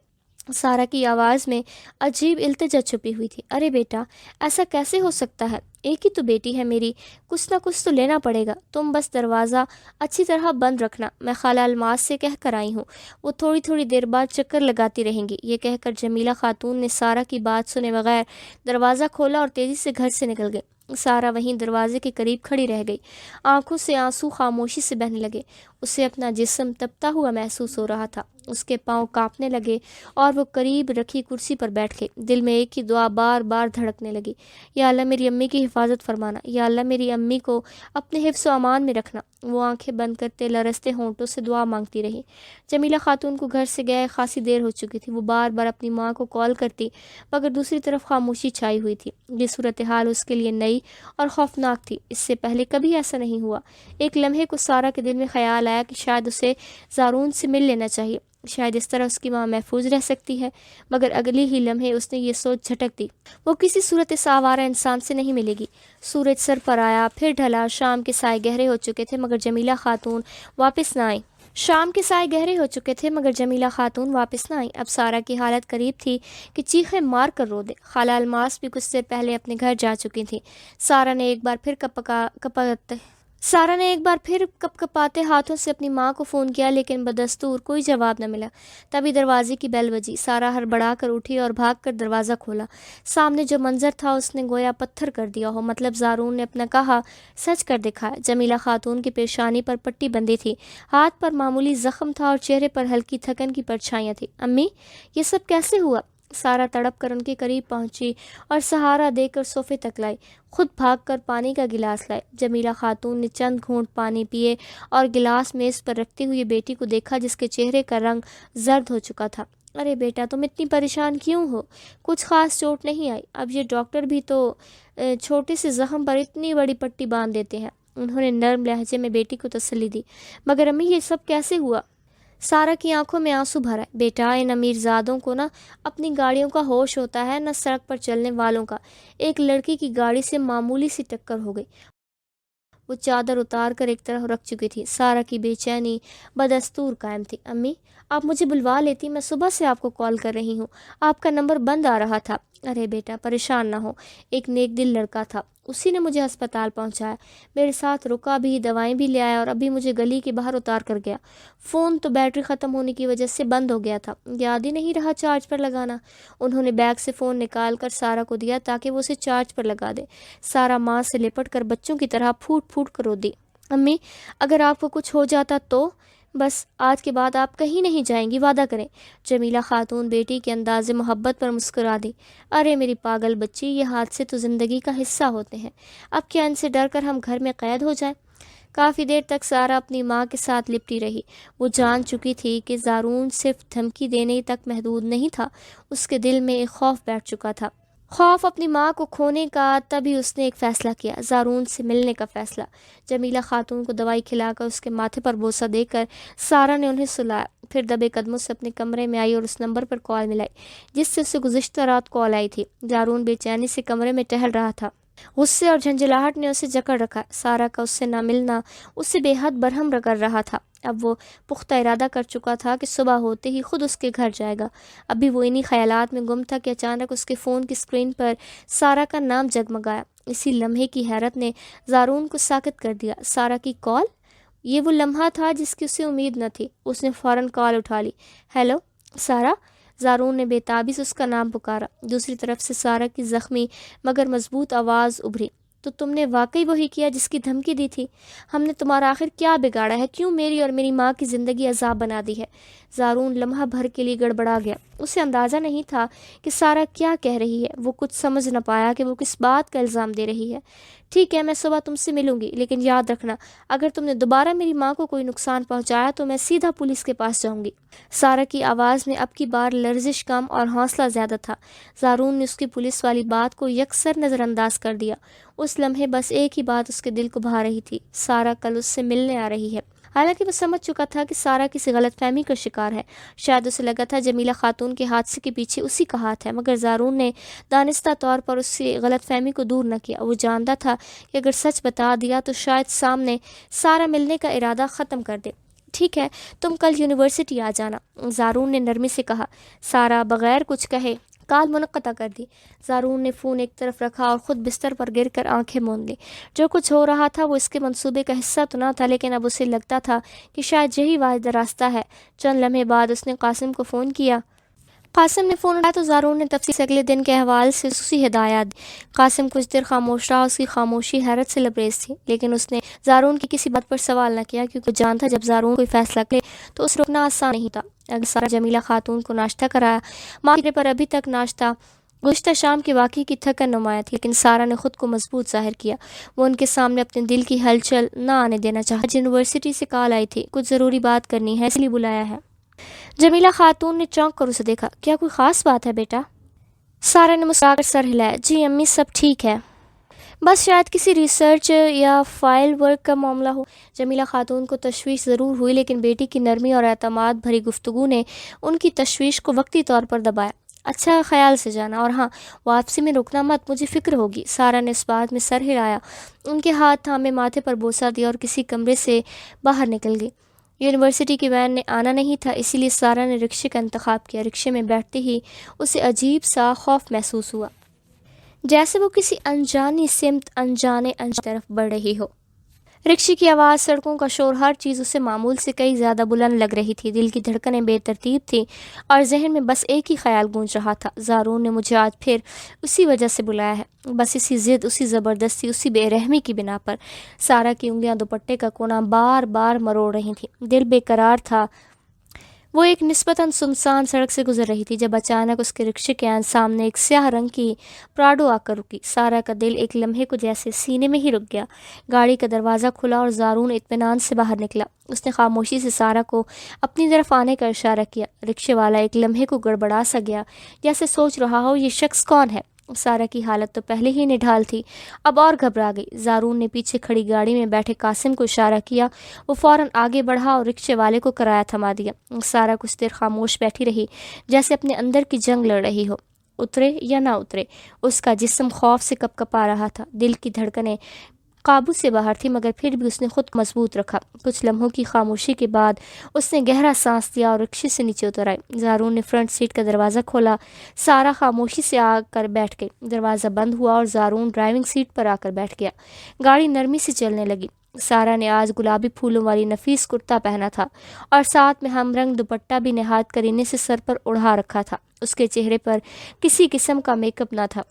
سارا کی آواز میں عجیب التجا چھپی ہوئی تھی۔ ارے بیٹا، ایسا کیسے ہو سکتا ہے؟ ایک ہی تو بیٹی ہے میری، کچھ نہ کچھ تو لینا پڑے گا۔ تم بس دروازہ اچھی طرح بند رکھنا، میں خالہ الماس سے کہہ کر آئی ہوں، وہ تھوڑی تھوڑی دیر بعد چکر لگاتی رہیں گی۔ یہ کہہ کر جمیلہ خاتون نے سارا کی بات سنے بغیر دروازہ کھولا اور تیزی سے گھر سے نکل گئی۔ سارا وہیں دروازے کے قریب کھڑی رہ گئی، آنکھوں سے آنسو خاموشی سے بہنے لگے۔ اسے اپنا جسم تپتا ہوا محسوس ہو رہا تھا، اس کے پاؤں کانپنے لگے اور وہ قریب رکھی کرسی پر بیٹھ گئی۔ دل میں ایک ہی دعا بار بار دھڑکنے لگی، یا اللہ میری امی کی حفاظت فرمانا، یا اللہ میری امی کو اپنے حفظ و امان میں رکھنا۔ وہ آنکھیں بند کرتے لرزتے ہونٹوں سے دعا مانگتی رہی۔ جمیلہ خاتون کو گھر سے گئے خاصی دیر ہو چکی تھی۔ وہ بار بار اپنی ماں کو کال کرتی مگر دوسری طرف خاموشی چھائی ہوئی تھی۔ یہ صورتحال اس کے لیے نئی اور خوفناک تھی، اس سے پہلے کبھی ایسا نہیں ہوا۔ ایک لمحے کو سارا کے دل میں خیال آیا کہ شاید اسے زارون سے مل لینا چاہیے، شاید اس طرح اس کی ماں محفوظ رہ سکتی ہے، مگر اگلی ہی لمحے اس نے یہ سوچ جھٹک دی، وہ کسی صورت ساوارہ انسان سے نہیں ملے گی۔ سورج سر پر آیا، پھر ڈھلا، شام کے سائے گہرے ہو چکے تھے مگر جمیلہ خاتون واپس نہ آئی۔ واپس نہ آئی۔ اب سارا کی حالت قریب تھی کہ چیخیں مار کر رو دے۔ خالہ الماس بھی کچھ دیر پہلے اپنے گھر جا چکی تھی۔ سارا نے ایک بار پھر کپ کپاتے ہاتھوں سے اپنی ماں کو فون کیا، لیکن بدستور کوئی جواب نہ ملا۔ تبھی دروازے کی بیل بجی۔ سارا ہڑبڑا کر اٹھی اور بھاگ کر دروازہ کھولا۔ سامنے جو منظر تھا اس نے گویا پتھر کر دیا ہو، مطلب زارون نے اپنا کہا سچ کر دکھایا۔ جمیلہ خاتون کی پیشانی پر پٹی بندھی تھی، ہاتھ پر معمولی زخم تھا اور چہرے پر ہلکی تھکن کی پرچھائیاں تھیں۔ امی، یہ سب کیسے ہوا؟ سارا تڑپ کر ان کے قریب پہنچی اور سہارا دے کر صوفے تک لائی، خود بھاگ کر پانی کا گلاس لائے۔ جمیلہ خاتون نے چند گھونٹ پانی پیے اور گلاس میز پر رکھتے ہوئے بیٹی کو دیکھا جس کے چہرے کا رنگ زرد ہو چکا تھا۔ ارے بیٹا، تم اتنی پریشان کیوں ہو؟ کچھ خاص چوٹ نہیں آئی؟ اب یہ ڈاکٹر بھی تو چھوٹے سے زخم پر اتنی بڑی پٹی باندھ دیتے ہیں۔ انہوں نے نرم لہجے میں بیٹی کو تسلی دی۔ مگر امی، یہ سب کیسے ہوا؟ سارا کی آنکھوں میں آنسو بھر آئے۔ بیٹا، ان امیر زادوں کو نہ اپنی گاڑیوں کا ہوش ہوتا ہے، نہ سڑک پر چلنے والوں کا۔ ایک لڑکی کی گاڑی سے معمولی سی ٹکر ہو گئی۔ وہ چادر اتار کر ایک طرف رکھ چکی تھی۔ سارا کی بے چینی بدستور قائم تھی۔ امی، آپ مجھے بلوا لیتی، میں صبح سے آپ کو کال کر رہی ہوں، آپ کا نمبر بند آ رہا تھا۔ ارے بیٹا، پریشان نہ ہو، ایک نیک دل لڑکا تھا، اسی نے مجھے ہسپتال پہنچایا، میرے ساتھ رکا بھی، دوائیں بھی لے آیا اور ابھی مجھے گلی کے باہر اتار کر گیا۔ فون تو بیٹری ختم ہونے کی وجہ سے بند ہو گیا تھا، یاد ہی نہیں رہا چارج پر لگانا۔ انہوں نے بیگ سے فون نکال کر سارا کو دیا تاکہ وہ اسے چارج پر لگا دے۔ سارا ماں سے لپٹ کر بچوں کی طرح پھوٹ پھوٹ کر رو دی۔ امی، اگر آپ کو کچھ ہو جاتا تو؟ بس آج کے بعد آپ کہیں نہیں جائیں گی، وعدہ کریں۔ جمیلہ خاتون بیٹی کے انداز محبت پر مسکرا دی۔ ارے میری پاگل بچی، یہ حادثے تو زندگی کا حصہ ہوتے ہیں، اب کیا ان سے ڈر کر ہم گھر میں قید ہو جائیں؟ کافی دیر تک سارا اپنی ماں کے ساتھ لپٹی رہی۔ وہ جان چکی تھی کہ زارون صرف دھمکی دینے تک محدود نہیں تھا، اس کے دل میں ایک خوف بیٹھ چکا تھا، خوف اپنی ماں کو کھونے کا۔ تبھی اس نے ایک فیصلہ کیا، زارون سے ملنے کا فیصلہ۔ جمیلہ خاتون کو دوائی کھلا کر اس کے ماتھے پر بوسہ دے کر سارا نے انہیں سلایا، پھر دبے قدموں سے اپنے کمرے میں آئی اور اس نمبر پر کال ملائی جس سے اسے گزشتہ رات کال آئی تھی۔ زارون بے چینی سے کمرے میں ٹہل رہا تھا، غصے اور جھنجھلاہٹ نے اسے جکڑ رکھا۔ سارا کا اس سے نہ ملنا اسے بے حد برہم کر رہا تھا۔ اب وہ پختہ ارادہ کر چکا تھا کہ صبح ہوتے ہی خود اس کے گھر جائے گا۔ ابھی وہ انہی خیالات میں گم تھا کہ اچانک اس کے فون کی اسکرین پر سارا کا نام جگمگایا۔ اسی لمحے کی حیرت نے زارون کو ساکت کر دیا۔ سارا کی کال! یہ وہ لمحہ تھا جس کی اسے امید نہ تھی۔ اس نے فوراً کال اٹھا لی۔ ہیلو سارا، زارون نے بے تابی سے اس کا نام پکارا۔ دوسری طرف سے سارا کی زخمی مگر مضبوط آواز ابھری۔ تو تم نے واقعی وہی کیا جس کی دھمکی دی تھی؟ ہم نے تمہارا آخر کیا بگاڑا ہے؟ کیوں میری اور میری ماں کی زندگی عذاب بنا دی ہے؟ زارون لمحہ بھر کے لیے گڑبڑا گیا۔ اسے اندازہ نہیں تھا کہ سارا کیا کہہ رہی ہے۔ وہ کچھ سمجھ نہ پایا کہ وہ کس بات کا الزام دے رہی ہے۔ ٹھیک ہے، میں صبح تم سے ملوں گی، لیکن یاد رکھنا اگر تم نے دوبارہ میری ماں کو کوئی نقصان پہنچایا تو میں سیدھا پولیس کے پاس جاؤں گی۔ سارا کی آواز میں اب کی بار لرزش کم اور حوصلہ زیادہ تھا۔ زارون نے اس کی پولیس والی بات کو یکسر نظر انداز کر دیا۔ اس لمحے بس ایک ہی بات اس کے دل کو بھا رہی تھی، سارا کل اس سے ملنے آ رہی ہے۔ حالانکہ وہ سمجھ چکا تھا کہ سارا کسی غلط فہمی کا شکار ہے، شاید اسے لگا تھا جمیلہ خاتون کے حادثے کے پیچھے اسی کا ہاتھ ہے، مگر زارون نے دانستہ طور پر اس سے غلط فہمی کو دور نہ کیا۔ وہ جانتا تھا کہ اگر سچ بتا دیا تو شاید سامنے سارا ملنے کا ارادہ ختم کر دے۔ ٹھیک ہے، تم کل یونیورسٹی آ جانا، زارون نے نرمی سے کہا۔ سارا بغیر کچھ کہے کال منقطع کر دی۔ زارون نے فون ایک طرف رکھا اور خود بستر پر گر کر آنکھیں موند لی۔ جو کچھ ہو رہا تھا وہ اس کے منصوبے کا حصہ تو نہ تھا، لیکن اب اسے لگتا تھا کہ شاید یہی واحد راستہ ہے۔ چند لمحے بعد اس نے قاسم کو فون کیا۔ قاسم نے فون اٹھایا تو زارون نے تفصیل سے اگلے دن کے احوال سے اسی ہدایات دی۔ قاسم کچھ دیر خاموش رہا، اس کی خاموشی حیرت سے لبریز تھی، لیکن اس نے زارون کی کسی بات پر سوال نہ کیا، کیونکہ وہ جانتا جب زارون کوئی فیصلہ کرے تو اسے روکنا آسان نہیں تھا۔ اگر سارا جمیلہ خاتون کو ناشتہ کرایا، ماں پر ابھی تک ناشتہ گزشتہ شام کے واقعے کی تھکن نمایاں تھی، لیکن سارا نے خود کو مضبوط ظاہر کیا۔ وہ ان کے سامنے اپنے دل کی ہلچل نہ آنے دینا چاہا۔ یونیورسٹی سے کال آئی تھی، کچھ ضروری بات کرنی ہے، اس لیے بلایا ہے۔ جمیلہ خاتون نے چونک کر اسے دیکھا۔ کیا کوئی خاص بات ہے بیٹا؟ سارا نے مسکرا کر سر ہلایا۔ جی امی، سب ٹھیک ہے، بس شاید کسی ریسرچ یا فائل ورک کا معاملہ ہو۔ جمیلہ خاتون کو تشویش ضرور ہوئی، لیکن بیٹی کی نرمی اور اعتماد بھری گفتگو نے ان کی تشویش کو وقتی طور پر دبایا۔ اچھا، خیال سے جانا، اور ہاں، واپسی میں رکنا مت، مجھے فکر ہوگی۔ سارا نے اس بات میں سر ہلایا، ان کے ہاتھ تھامے ماتھے پر بوسہ دیا اور کسی کمرے سے باہر نکل گئی۔ یونیورسٹی کی وین نے آنا نہیں تھا، اسی لیے سارا نے رکشے کا انتخاب کیا۔ رکشے میں بیٹھتے ہی اسے عجیب سا خوف محسوس ہوا، جیسے وہ کسی انجانی سمت انجانے طرف بڑھ رہی ہو۔ رکشے کی آواز، سڑکوں کا شور، ہر چیز اسے معمول سے کئی زیادہ بلند لگ رہی تھی۔ دل کی دھڑکنیں بے ترتیب تھیں اور ذہن میں بس ایک ہی خیال گونج رہا تھا، زارون نے مجھے آج پھر اسی وجہ سے بلایا ہے، بس اسی ضد، اسی زبردستی، اسی بے رحمی کی بنا پر۔ سارا کی انگلیاں دوپٹے کا کونا بار بار مروڑ رہی تھیں، دل بے قرار تھا۔ وہ ایک نسبتاً سنسان سڑک سے گزر رہی تھی جب اچانک اس کے رکشے کے سامنے ایک سیاہ رنگ کی پراڈو آ کر رکی۔ سارا کا دل ایک لمحے کو جیسے سینے میں ہی رک گیا۔ گاڑی کا دروازہ کھلا اور زارون اطمینان سے باہر نکلا۔ اس نے خاموشی سے سارا کو اپنی طرف آنے کا اشارہ کیا۔ رکشے والا ایک لمحے کو گڑبڑا سا گیا، جیسے سوچ رہا ہو یہ شخص کون ہے۔ سارا کی حالت تو پہلے ہی نڈھال تھی، اب اور گھبرا گئی۔ زارون نے پیچھے کھڑی گاڑی میں بیٹھے قاسم کو اشارہ کیا۔ وہ فوراً آگے بڑھا اور رکشے والے کو کرایہ تھما دیا۔ سارا کچھ دیر خاموش بیٹھی رہی، جیسے اپنے اندر کی جنگ لڑ رہی ہو، اترے یا نہ اترے۔ اس کا جسم خوف سے کپ کپا رہا تھا، دل کی دھڑکنیں قابو سے باہر تھی، مگر پھر بھی اس نے خود کو مضبوط رکھا۔ کچھ لمحوں کی خاموشی کے بعد اس نے گہرا سانس لیا اور رکشے سے نیچے اتر آئی۔ زارون نے فرنٹ سیٹ کا دروازہ کھولا۔ سارا خاموشی سے آ کر بیٹھ گئی۔ دروازہ بند ہوا اور زارون ڈرائیونگ سیٹ پر آ کر بیٹھ گیا۔ گاڑی نرمی سے چلنے لگی۔ سارا نے آج گلابی پھولوں والی نفیس کرتا پہنا تھا اور ساتھ میں ہم رنگ دوپٹہ بھی نہایت کرینے سے سر پر اڑھا رکھا تھا۔ اس کے چہرے پر کسی قسم کا میک اپ نہ تھا،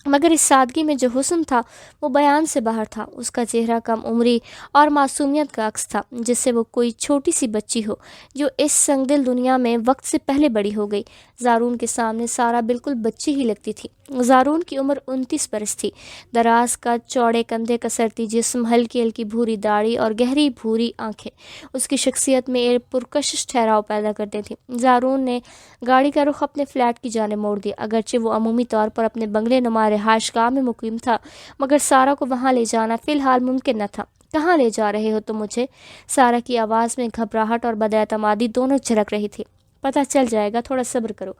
مگر اس سادگی میں جو حسن تھا وہ بیان سے باہر تھا۔ اس کا چہرہ کم عمری اور معصومیت کا عکس تھا، جس سے وہ کوئی چھوٹی سی بچی ہو جو اس سنگ دل دنیا میں وقت سے پہلے بڑی ہو گئی۔ زارون کے سامنے سارا بالکل بچی ہی لگتی تھی۔ زارون کی عمر 29 برس تھی۔ دراز کا چوڑے کندھے کسرتی جسم، ہلکی ہلکی بھوری داڑھی اور گہری بھوری آنکھیں اس کی شخصیت میں ایک پرکشش ٹھہراؤ پیدا کرتے تھے۔ زارون نے گاڑی کا رخ اپنے فلیٹ کی جانب موڑ دیا۔ اگرچہ وہ عمومی طور پر اپنے بنگلے نما رہائش گاہ میں مقیم تھا، مگر سارا کو وہاں لے جانا فی الحال ممکن نہ تھا۔ کہاں لے جا رہے ہو تم مجھے؟ سارا کی آواز میں گھبراہٹ اور بداعتمادی دونوں جھلک رہی تھی۔ پتہ چل جائے گا، تھوڑا صبر کرو۔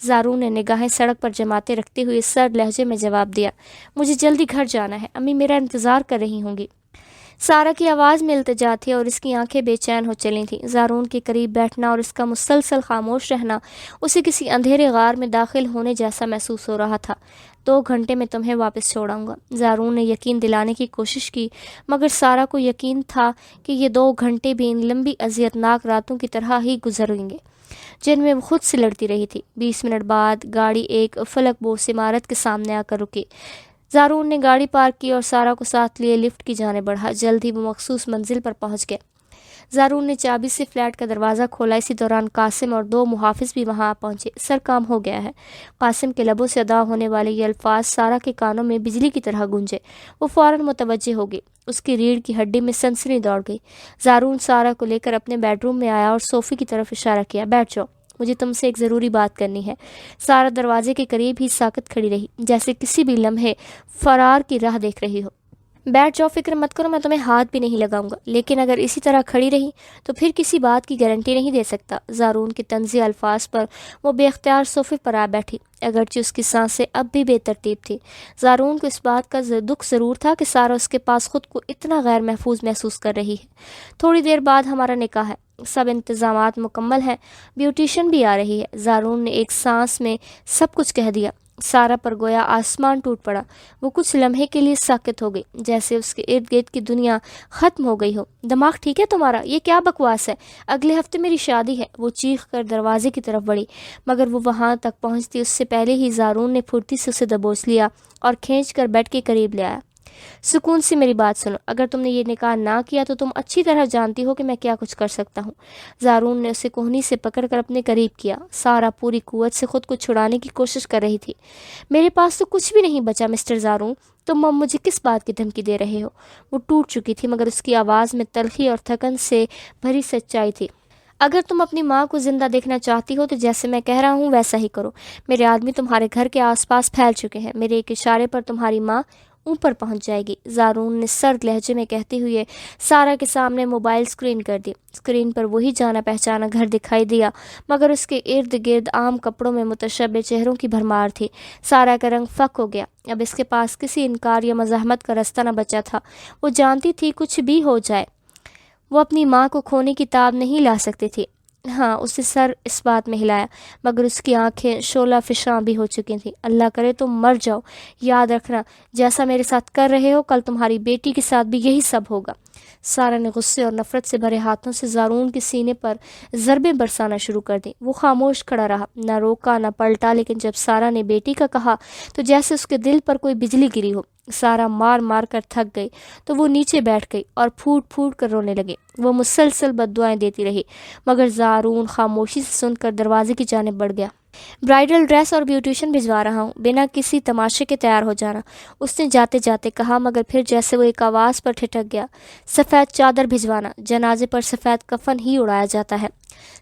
زارون نے نگاہیں سڑک پر جماتے رکھتے ہوئے سرد لہجے میں جواب دیا۔ مجھے جلدی گھر جانا ہے، امی میرا انتظار کر رہی ہوں گی۔ سارا کی آواز میں التجا تھی اور اس کی آنکھیں بے چین ہو چلی تھیں۔ زارون کے قریب بیٹھنا اور اس کا مسلسل خاموش رہنا اسے کسی اندھیرے غار میں داخل ہونے جیسا محسوس ہو رہا تھا۔ 2 گھنٹے میں تمہیں واپس چھوڑاؤں گا، زارون نے یقین دلانے کی کوشش کی، مگر سارا کو یقین تھا کہ یہ 2 گھنٹے بھی ان لمبی اذیت ناک راتوں کی طرح ہی گزریں گے جن میں وہ خود سے لڑتی رہی تھی۔ 20 منٹ بعد گاڑی ایک فلک بوس عمارت کے سامنے آ کر رکی۔ زارون نے گاڑی پارک کی اور سارا کو ساتھ لیے لفٹ کی جانب بڑھا۔ جلد ہی وہ مخصوص منزل پر پہنچ گئے۔ زارون نے چابی سے فلیٹ کا دروازہ کھولا۔ اسی دوران قاسم اور 2 محافظ بھی وہاں پہنچے۔ سر کام ہو گیا ہے۔ قاسم کے لبوں سے ادا ہونے والے یہ الفاظ سارا کے کانوں میں بجلی کی طرح گونجے۔ وہ فوراً متوجہ ہو گئی۔ اس کی ریڑھ کی ہڈی میں سنسنی دوڑ گئی۔ زارون سارا کو لے کر اپنے بیڈ روم میں آیا اور صوفے کی طرف اشارہ کیا۔ بیٹھ جاؤ، مجھے تم سے ایک ضروری بات کرنی ہے۔ سارا دروازے کے قریب ہی ساکت کھڑی رہی، جیسے کسی بھی لمحے فرار کی راہ دیکھ رہی ہو۔ بیٹھ جاؤ، فکر مت کرو، میں تمہیں ہاتھ بھی نہیں لگاؤں گا، لیکن اگر اسی طرح کھڑی رہی تو پھر کسی بات کی گارنٹی نہیں دے سکتا۔ زارون کے طنزیہ الفاظ پر وہ بے اختیار صوفے پر آ بیٹھی، اگرچہ اس کی سانسیں اب بھی بے ترتیب تھی۔ زارون کو اس بات کا دکھ ضرور تھا کہ سارا اس کے پاس خود کو اتنا غیر محفوظ محسوس کر رہی ہے۔ تھوڑی دیر بعد ہمارا نکاح ہے، سب انتظامات مکمل ہیں، بیوٹیشن بھی آ رہی ہے۔ زارون نے ایک سانس میں سب کچھ کہہ دیا۔ سارا پر گویا آسمان ٹوٹ پڑا۔ وہ کچھ لمحے کے لیے ساکت ہو گئی، جیسے اس کے ارد گرد کی دنیا ختم ہو گئی ہو۔ دماغ ٹھیک ہے تمہارا؟ یہ کیا بکواس ہے؟ اگلے ہفتے میری شادی ہے، وہ چیخ کر دروازے کی طرف بڑھی، مگر وہ وہاں تک پہنچتی اس سے پہلے ہی زارون نے پھرتی سے اسے دبوچ لیا اور کھینچ کر بیڈ کے قریب لے آیا۔ سکون سے میری بات سنو، اگر تم نے یہ نکاح نہ کیا تو تم اچھی طرح جانتی ہو کہ میں کیا کچھ کر سکتا ہوں۔ زارون نے اسے کوہنی سے پکڑ کر اپنے قریب کیا۔ سارا پوری قوت سے خود کو چھڑانے کی کوشش کر رہی تھی۔ میرے پاس تو کچھ بھی نہیں بچا مسٹر زارون، تم اب مجھے کس بات کی دھمکی دے رہے ہو؟ وہ ٹوٹ چکی تھی، مگر اس کی آواز میں تلخی اور تھکن سے بھری سچائی تھی۔ اگر تم اپنی ماں کو زندہ دیکھنا چاہتی ہو تو جیسے میں کہہ رہا ہوں ویسا ہی کرو۔ میرے آدمی تمہارے گھر کے آس پاس پھیل چکے ہیں، میرے ایک اشارے پر تمہاری ماں اوپر پہنچ جائے گی۔ زارون نے سرد لہجے میں کہتے ہوئے سارا کے سامنے موبائل اسکرین کر دی۔ اسکرین پر وہی جانا پہچانا گھر دکھائی دیا، مگر اس کے ارد گرد عام کپڑوں میں متشبہ چہروں کی بھرمار تھی۔ سارا کا رنگ فک ہو گیا، اب اس کے پاس کسی انکار یا مزاحمت کا راستہ نہ بچا تھا۔ وہ جانتی تھی کچھ بھی ہو جائے وہ اپنی ماں کو کھونے کی تاب نہیں لا سکتی تھی۔ ہاں، اس نے سر اس بات میں ہلایا، مگر اس کی آنکھیں شعلہ فشاں بھی ہو چکی تھیں۔ اللہ کرے تم مر جاؤ، یاد رکھنا جیسا میرے ساتھ کر رہے ہو کل تمہاری بیٹی کے ساتھ بھی یہی سب ہوگا۔ سارا نے غصے اور نفرت سے بھرے ہاتھوں سے زارون کے سینے پر ضربیں برسانا شروع کر دیں۔ وہ خاموش کھڑا رہا، نہ روکا نہ پلٹا، لیکن جب سارا نے بیٹی کا کہا تو جیسے اس کے دل پر کوئی بجلی گری ہو۔ سارا مار مار کر تھک گئی تو وہ نیچے بیٹھ گئی اور پھوٹ پھوٹ کر رونے لگے۔ وہ مسلسل بد دعائیں دیتی رہی، مگر زارون خاموشی سے سن کر دروازے کی جانب بڑھ گیا۔ برائیڈل ڈریس اور بیوٹیشن بھجوا رہا ہوں، بنا کسی تماشے کے تیار ہو جانا، اس نے جاتے جاتے کہا، مگر پھر جیسے وہ ایک آواز پر ٹھٹک گیا۔ سفید چادر بھجوانا، جنازے پر سفید کفن ہی اڑایا جاتا ہے۔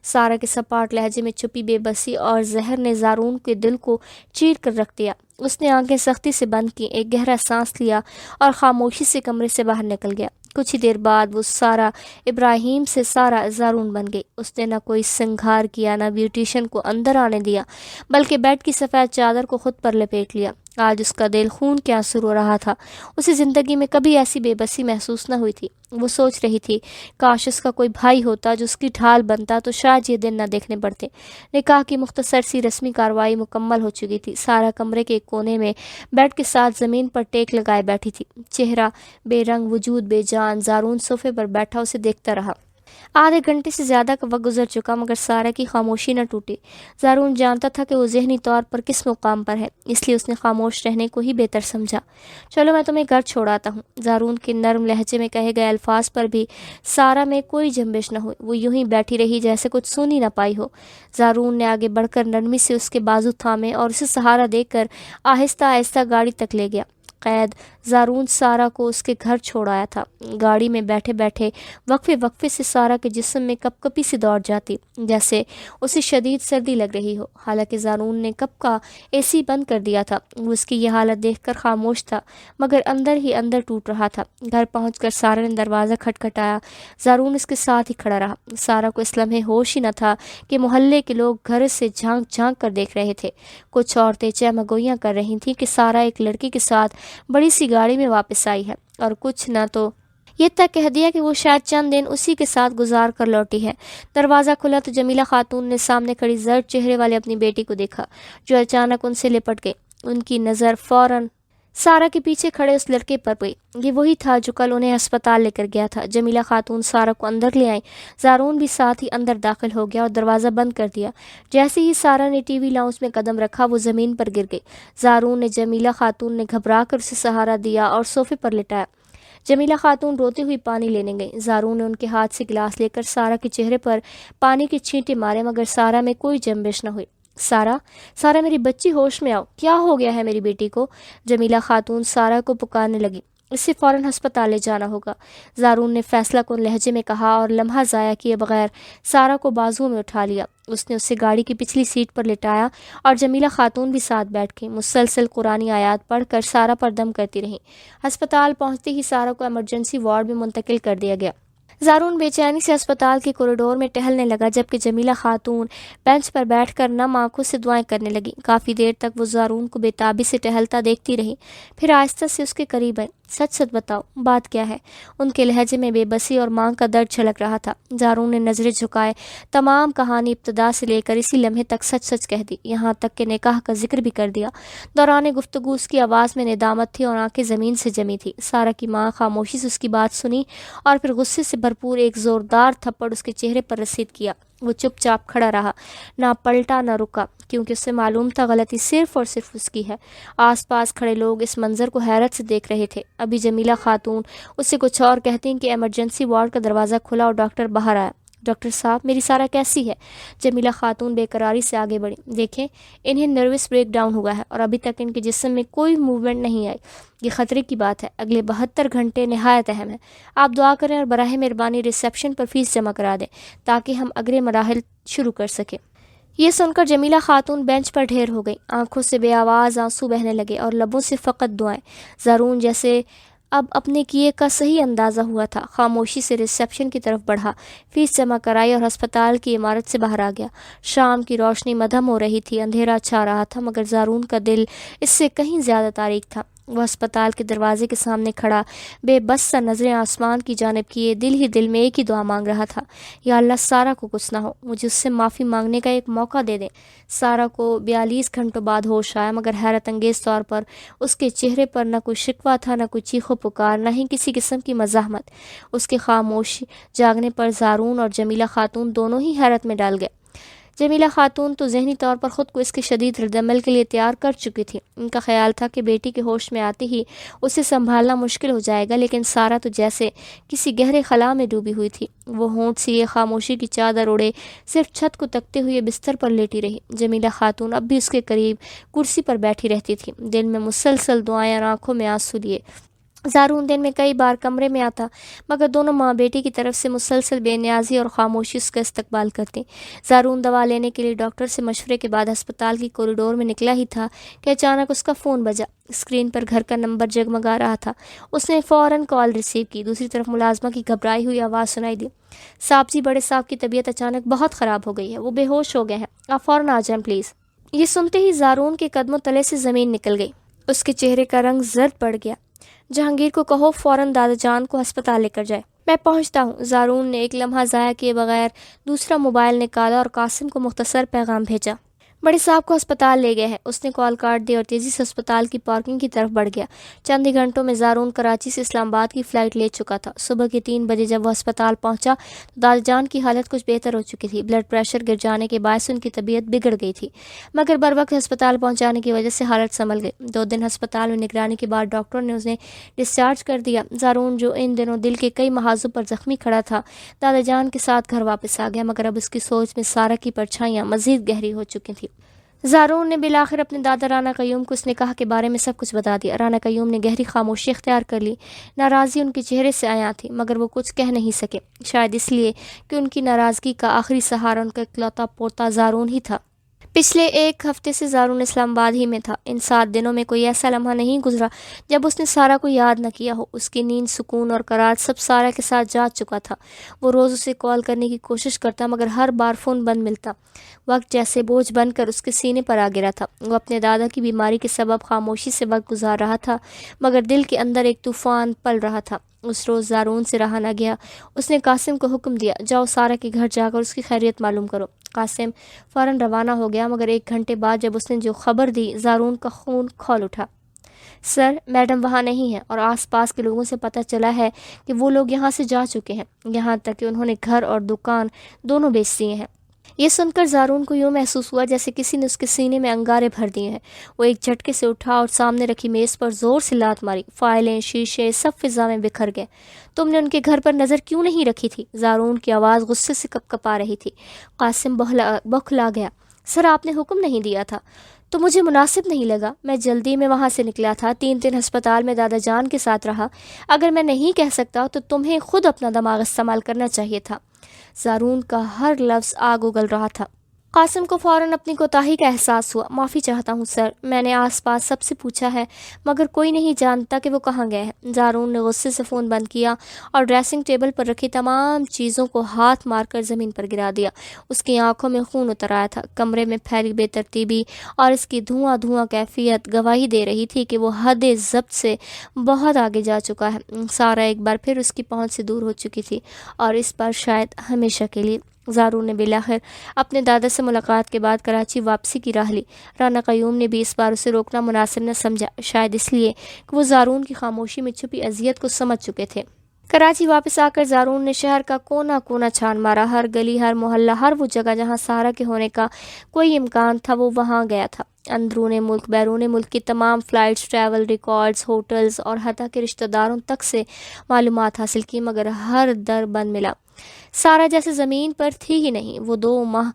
سارا کے سپاٹ لہجے میں چھپی بے بسی اور زہر نے زارون کے دل کو چیر کر رکھ دیا۔ اس نے آنکھیں سختی سے بند کی، ایک گہرا سانس لیا اور خاموشی سے کمرے سے باہر نکل گیا۔ کچھ ہی دیر بعد وہ سارا ابراہیم سے سارا زارون بن گئی۔ اس نے نہ کوئی سنگھار کیا، نہ بیوٹیشن کو اندر آنے دیا، بلکہ بیڈ کی سفید چادر کو خود پر لپیٹ لیا۔ آج اس کا دل خون کے آنسو رو رہا تھا۔ اسے زندگی میں کبھی ایسی بے بسی محسوس نہ ہوئی تھی۔ وہ سوچ رہی تھی، کاش اس کا کوئی بھائی ہوتا جو اس کی ڈھال بنتا تو شاید یہ دن نہ دیکھنے پڑتے۔ نکاح کی مختصر سی رسمی کارروائی مکمل ہو چکی تھی۔ سارا کمرے کے ایک کونے میں بیڈ کے ساتھ زمین پر ٹیک لگائے بیٹھی تھی، چہرہ بے رنگ، وجود بے جان۔ زارون صوفے پر بیٹھا اسے دیکھتا رہا۔ آدھے گھنٹے سے زیادہ کا وقت گزر چکا، مگر سارا کی خاموشی نہ ٹوٹی۔ زارون جانتا تھا کہ وہ ذہنی طور پر کس مقام پر ہے، اس لیے اس نے خاموش رہنے کو ہی بہتر سمجھا۔ چلو میں تمہیں گھر چھوڑاتا ہوں۔ زارون کے نرم لہجے میں کہے گئے الفاظ پر بھی سارا میں کوئی جنبش نہ ہوئی۔ وہ یوں ہی بیٹھی رہی جیسے کچھ سن ہی نہ پائی ہو۔ زارون نے آگے بڑھ کر نرمی سے اس کے بازو تھامے اور اسے سہارا دے کر آہستہ آہستہ گاڑی تک لے گیا۔ قید زارون سارا کو اس کے گھر چھوڑ آیا تھا۔ گاڑی میں بیٹھے بیٹھے وقفے وقفے سے سارا کے جسم میں کپ کپی سی دوڑ جاتی، جیسے اسے شدید سردی لگ رہی ہو۔ حالانکہ زارون نے کب کا اے سی بند کر دیا تھا۔ وہ اس کی یہ حالت دیکھ کر خاموش تھا، مگر اندر ہی اندر ٹوٹ رہا تھا۔ گھر پہنچ کر سارا نے دروازہ کھٹکھٹایا۔ زارون اس کے ساتھ ہی کھڑا رہا۔ سارا کو اس لمحے ہوش ہی نہ تھا کہ محلے کے لوگ گھر سے جھانک جھانک کر دیکھ رہے تھے۔ کچھ عورتیں چہمگوئیاں کر رہی تھیں کہ سارا ایک لڑکی کے ساتھ بڑی سی گاڑی میں واپس آئی ہے، اور کچھ نہ تو یہ تک کہہ دیا کہ وہ شاید چند دن اسی کے ساتھ گزار کر لوٹی ہے۔ دروازہ کھلا تو جمیلہ خاتون نے سامنے کھڑی زرد چہرے والے اپنی بیٹی کو دیکھا، جو اچانک ان سے لپٹ گئی۔ ان کی نظر فوراً سارا کے پیچھے کھڑے اس لڑکے پر پئی۔ یہ وہی تھا جو کل انہیں ہسپتال لے کر گیا تھا۔ جمیلہ خاتون سارا کو اندر لے آئیں۔ زارون بھی ساتھ ہی اندر داخل ہو گیا اور دروازہ بند کر دیا۔ جیسے ہی سارا نے ٹی وی لاؤنج میں قدم رکھا، وہ زمین پر گر گئی۔ زارون نے جمیلہ خاتون نے گھبرا کر اسے سہارا دیا اور صوفے پر لٹایا۔ جمیلہ خاتون روتی ہوئی پانی لینے گئی۔ زارون نے ان کے ہاتھ سے گلاس لے کر سارا کے چہرے پر پانی کے چھینٹے مارے، مگر سارا میں کوئی جنبش نہ ہوئی۔ سارا، سارا میری بچی، ہوش میں آؤ، کیا ہو گیا ہے میری بیٹی کو؟ جمیلہ خاتون سارا کو پکارنے لگی۔ اسے فوراً ہسپتال لے جانا ہوگا، زارون نے فیصلہ کن لہجے میں کہا، اور لمحہ ضائع کیے بغیر سارا کو بازو میں اٹھا لیا۔ اس نے اسے گاڑی کی پچھلی سیٹ پر لٹایا اور جمیلہ خاتون بھی ساتھ بیٹھ گئی۔ مسلسل قرآنی آیات پڑھ کر سارا پر دم کرتی رہی۔ ہسپتال پہنچتے ہی سارا کو ایمرجنسی وارڈ میں منتقل کر دیا گیا۔ زارون بے چینی سے اسپتال کے کوریڈور میں ٹہلنے لگا، جبکہ جمیلہ خاتون بینچ پر بیٹھ کر نم آنکھوں سے دعائیں کرنے لگی۔ کافی دیر تک وہ زارون کو بے تابی سے ٹہلتا دیکھتی رہی، پھر آہستہ سے اس کے قریب آئی۔ سچ سچ بتاؤ، بات کیا ہے؟ ان کے لہجے میں بے بسی اور مانگ کا درد چھلک رہا تھا۔ زارون نے نظریں جھکائے تمام کہانی ابتدا سے لے کر اسی لمحے تک سچ سچ کہہ دی، یہاں تک کہ نکاح کا ذکر بھی کر دیا۔ دوران گفتگو اس کی آواز میں ندامت تھی اور آنکھیں زمین سے جمی تھی۔ سارا کی ماں خاموشی سے اس کی بات سنی اور پھر غصے سے بھرپور ایک زوردار تھپڑ اس کے چہرے پر رسید کیا۔ وہ چپ چاپ کھڑا رہا، نہ پلٹا نہ رکا، کیونکہ اسے معلوم تھا غلطی صرف اور صرف اس کی ہے۔ آس پاس کھڑے لوگ اس منظر کو حیرت سے دیکھ رہے تھے۔ ابھی جمیلہ خاتون اس سے کچھ اور کہتی کہ ایمرجنسی وارڈ کا دروازہ کھلا اور ڈاکٹر باہر آیا۔ ڈاکٹر صاحب، میری سارا کیسی ہے؟ جمیلہ خاتون بے قراری سے آگے بڑھی۔ دیکھیں، انہیں نروس بریک ڈاؤن ہوا ہے اور ابھی تک ان کے جسم میں کوئی موومنٹ نہیں آئی۔ یہ خطرے کی بات ہے، اگلے 72 گھنٹے نہایت اہم ہے۔ آپ دعا کریں اور براہ مہربانی ریسیپشن پر فیس جمع کرا دیں تاکہ ہم اگلے مراحل شروع کر سکیں۔ یہ سن کر جمیلہ خاتون بینچ پر ڈھیر ہو گئی، آنکھوں سے بے آواز آنسو بہنے لگے اور لبوں سے فقط دعائیں۔ زارون جیسے اب اپنے کیے کا صحیح اندازہ ہوا تھا، خاموشی سے ریسیپشن کی طرف بڑھا، فیس جمع کرائی اور ہسپتال کی عمارت سے باہر آ گیا۔ شام کی روشنی مدھم ہو رہی تھی، اندھیرا چھا رہا تھا، مگر زارون کا دل اس سے کہیں زیادہ تاریک تھا۔ وہ اسپتال کے دروازے کے سامنے کھڑا بے بس سا نظریں آسمان کی جانب کیے دل ہی دل میں ایک ہی دعا مانگ رہا تھا، یا اللہ سارا کو کچھ نہ ہو، مجھے اس سے معافی مانگنے کا ایک موقع دے دیں۔ سارا کو 42 گھنٹوں بعد ہوش آیا، مگر حیرت انگیز طور پر اس کے چہرے پر نہ کوئی شکوہ تھا، نہ کوئی چیخ و پکار، نہ ہی کسی قسم کی مزاحمت۔ اس کے خاموش جاگنے پر زارون اور جمیلہ خاتون دونوں ہی حیرت میں ڈال گئے۔ جمیلہ خاتون تو ذہنی طور پر خود کو اس کے شدید رد عمل کے لیے تیار کر چکی تھی۔ ان کا خیال تھا کہ بیٹی کے ہوش میں آتے ہی اسے سنبھالنا مشکل ہو جائے گا، لیکن سارا تو جیسے کسی گہرے خلا میں ڈوبی ہوئی تھی۔ وہ ہونٹ سے یہ خاموشی کی چادر اڑے صرف چھت کو تکتے ہوئے بستر پر لیٹی رہی۔ جمیلہ خاتون اب بھی اس کے قریب کرسی پر بیٹھی رہتی تھی، دل میں مسلسل دعائیں اور آنکھوں میں آنسو لیے۔ زارون دن میں کئی بار کمرے میں آتا، مگر دونوں ماں بیٹی کی طرف سے مسلسل بے نیازی اور خاموشی اس کا استقبال کرتی۔ زارون دوا لینے کے لیے ڈاکٹر سے مشورے کے بعد ہسپتال کی کوریڈور میں نکلا ہی تھا کہ اچانک اس کا فون بجا۔ اسکرین پر گھر کا نمبر جگمگا رہا تھا۔ اس نے فوراً کال ریسیو کی۔ دوسری طرف ملازمہ کی گھبرائی ہوئی آواز سنائی دی، صاحب جی، بڑے صاحب کی طبیعت اچانک بہت خراب ہو گئی ہے، وہ بے ہوش ہو گئے ہیں، آپ فوراً آ جائیں پلیز۔ یہ سنتے ہی زارون کے قدموں تلے سے زمین نکل گئی، اس کے چہرے کا رنگ زرد پڑ گیا۔ جہانگیر کو کہو فوراً دادا جان کو ہسپتال لے کر جائے۔ میں پہنچتا ہوں۔ زارون نے ایک لمحہ ضائع کیے بغیر دوسرا موبائل نکالا اور قاسم کو مختصر پیغام بھیجا، بڑے صاحب کو ہسپتال لے گئے ہیں۔ اس نے کال کاٹ دی اور تیزی سے ہسپتال کی پارکنگ کی طرف بڑھ گیا۔ چند ہی گھنٹوں میں زارون کراچی سے اسلام آباد کی فلائٹ لے چکا تھا۔ صبح کے 3 بجے جب وہ ہسپتال پہنچا تو دادا جان کی حالت کچھ بہتر ہو چکی تھی۔ بلڈ پریشر گر جانے کے باعث ان کی طبیعت بگڑ گئی تھی، مگر بروقت ہسپتال پہنچانے کی وجہ سے حالت سنبھل گئی۔ 2 دن ہسپتال میں نگرانی کے بعد ڈاکٹر نے اسے ڈسچارج کر دیا۔ زارون جو ان دنوں دل کے کئی محاذوں پر زخمی کھڑا تھا، دادا جان کے ساتھ گھر واپس آ گیا، مگر اب اس کی سوچ میں سارا کی پرچھائیاں مزید گہری ہو چکی تھیں۔ زارون نے بالآخر اپنے دادا رانا قیوم کو اس نکاح کے بارے میں سب کچھ بتا دیا۔ رانا قیوم نے گہری خاموشی اختیار کر لی۔ ناراضی ان کے چہرے سے عیاں تھی، مگر وہ کچھ کہہ نہیں سکے، شاید اس لیے کہ ان کی ناراضگی کا آخری سہارا ان کا اکلوتا پوتا زارون ہی تھا۔ پچھلے 1 ہفتے سے زارون اسلام آباد ہی میں تھا۔ ان 7 دنوں میں کوئی ایسا لمحہ نہیں گزرا جب اس نے سارا کو یاد نہ کیا ہو۔ اس کی نیند، سکون اور قرار سب سارا کے ساتھ جا چکا تھا۔ وہ روز اسے کال کرنے کی کوشش کرتا، مگر ہر بار فون بند ملتا۔ وقت جیسے بوجھ بن کر اس کے سینے پر آ گرا تھا۔ وہ اپنے دادا کی بیماری کے سبب خاموشی سے وقت گزار رہا تھا، مگر دل کے اندر ایک طوفان پل رہا تھا۔ اس روز زارون سے رہا نہ گیا۔ اس نے قاسم کو حکم دیا، جاؤ سارا کے گھر جا کر اس کی خیریت معلوم کرو۔ قاسم فوراً روانہ ہو گیا، مگر 1 گھنٹے بعد جب اس نے جو خبر دی، زارون کا خون کھول اٹھا۔ سر، میڈم وہاں نہیں ہے اور آس پاس کے لوگوں سے پتہ چلا ہے کہ وہ لوگ یہاں سے جا چکے ہیں، یہاں تک کہ انہوں نے گھر اور دکان دونوں بیچ دیے ہیں۔ یہ سن کر زارون کو یوں محسوس ہوا جیسے کسی نے اس کے سینے میں انگارے بھر دیے ہیں۔ وہ ایک جھٹکے سے اٹھا اور سامنے رکھی میز پر زور سے لات ماری۔ فائلیں، شیشے سب فضا میں بکھر گئے۔ تم نے ان کے گھر پر نظر کیوں نہیں رکھی تھی؟ زارون کی آواز غصے سے کپکپا رہی تھی۔ قاسم بوکھلا گیا۔ سر، آپ نے حکم نہیں دیا تھا تو مجھے مناسب نہیں لگا، میں جلدی میں وہاں سے نکلا تھا، 3 دن ہسپتال میں دادا جان کے ساتھ رہا، اگر میں نہیں کہہ سکتا تو تمہیں خود اپنا دماغ استعمال کرنا چاہیے تھا۔ زارون کا ہر لفظ آگ اگل رہا تھا۔ قاسم کو فوراً اپنی کوتاہی کا احساس ہوا۔ معافی چاہتا ہوں سر، میں نے آس پاس سب سے پوچھا ہے، مگر کوئی نہیں جانتا کہ وہ کہاں گئے ہیں۔ زارون نے غصے سے فون بند کیا اور ڈریسنگ ٹیبل پر رکھی تمام چیزوں کو ہاتھ مار کر زمین پر گرا دیا۔ اس کی آنکھوں میں خون اتر آیا تھا۔ کمرے میں پھیلی بے ترتیبی اور اس کی دھواں کیفیت گواہی دے رہی تھی کہ وہ حد ضبط سے بہت آگے جا چکا ہے۔ سارا ایک بار پھر اس کی پہنچ سے دور ہو چکی تھی، اور اس بار شاید ہمیشہ کے لیے۔ زارون نے بالآخر اپنے دادا سے ملاقات کے بعد کراچی واپسی کی راہ لی۔ رانا قیوم نے بھی اس بار اسے روکنا مناسب نہ سمجھا، شاید اس لیے کہ وہ زارون کی خاموشی میں چھپی اذیت کو سمجھ چکے تھے۔ کراچی واپس آ کر زارون نے شہر کا کونا کونا چھان مارا، ہر گلی، ہر محلہ، ہر وہ جگہ جہاں سارا کے ہونے کا کوئی امکان تھا وہ وہاں گیا تھا۔ اندرون ملک، بیرون ملک کی تمام فلائٹس، ٹریول ریکارڈز، ہوٹلز اور حتیٰ کہ رشتہ داروں تک سے معلومات حاصل کی، مگر ہر در بند ملا۔ سارا جیسے زمین پر تھی ہی نہیں۔ وہ 2 ماہ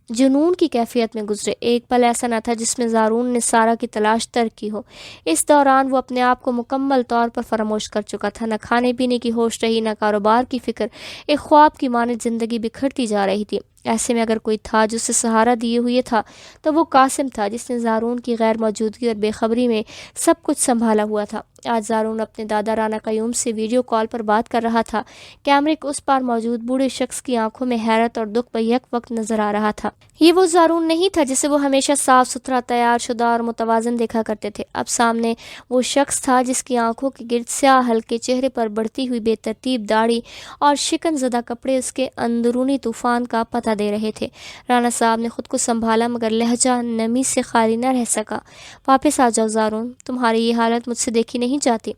جنون کی کیفیت میں گزرے۔ ایک پل ایسا نہ تھا جس میں زارون نے سارا کی تلاش ترک کی ہو۔ اس دوران وہ اپنے آپ کو مکمل طور پر فراموش کر چکا تھا۔ نہ کھانے پینے کی ہوش رہی، نہ کاروبار کی فکر۔ ایک خواب کی مانند زندگی بکھرتی جا رہی تھی۔ ایسے میں اگر کوئی تھا جو اسے سہارا دیے ہوئے تھا تو وہ قاسم تھا، جس نے زارون کی غیر موجودگی اور بے خبری میں سب کچھ سنبھالا ہوا تھا۔ آج زارون اپنے دادا رانا قیوم سے ویڈیو کال پر بات کر رہا تھا۔ کیمرے کے اس پار موجود بوڑھے شخص کی آنکھوں میں حیرت اور دکھ بیک وقت نظر آ رہا تھا۔ یہ وہ زارون نہیں تھا جسے وہ ہمیشہ صاف ستھرا، تیار شدہ اور متوازن دیکھا کرتے تھے۔ اب سامنے وہ شخص تھا جس کی آنکھوں کے گرد سیاہ حلقے، چہرے پر بڑھتی ہوئی بے ترتیب داڑھی اور شکن زدہ کپڑے اس کے اندرونی طوفان کا پتہ دے رہے تھے۔ رانا صاحب نے خود کو سنبھالا مگر لہجہ نمی سے خالی نہ رہ سکا۔ واپس آ جاؤ زارون، تمہاری یہ حالت مجھ سے دیکھی نہیں جاتی۔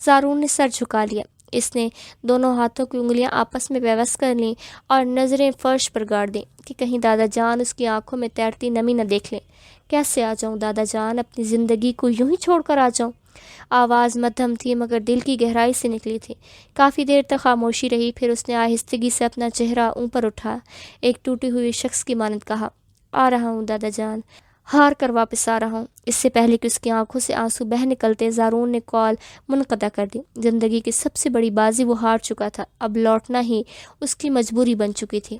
زارون نے سر جھکا لیا۔ اس نے دونوں ہاتھوں کی انگلیاں آپس میں پیوست کر لیں اور نظریں فرش پر گاڑ دیں کہ کہیں دادا جان اس کی آنکھوں میں تیرتی نمی نہ دیکھ لیں۔ کیسے آ جاؤں دادا جان، اپنی زندگی کو یوں ہی چھوڑ کر آ جاؤں؟ آواز مدھم تھی مگر دل کی گہرائی سے نکلی تھی۔ کافی دیر تک خاموشی رہی، پھر اس نے آہستگی سے اپنا چہرہ اوپر اٹھا ایک ٹوٹے ہوئے شخص کی مانند کہا، آ رہا ہوں دادا جان، ہار کر واپس آ رہا ہوں۔ اس سے پہلے کہ اس کی آنکھوں سے آنسو بہہ نکلتے زارون نے کال منقطع کر دی۔ زندگی کی سب سے بڑی بازی وہ ہار چکا تھا، اب لوٹنا ہی اس کی مجبوری بن چکی تھی۔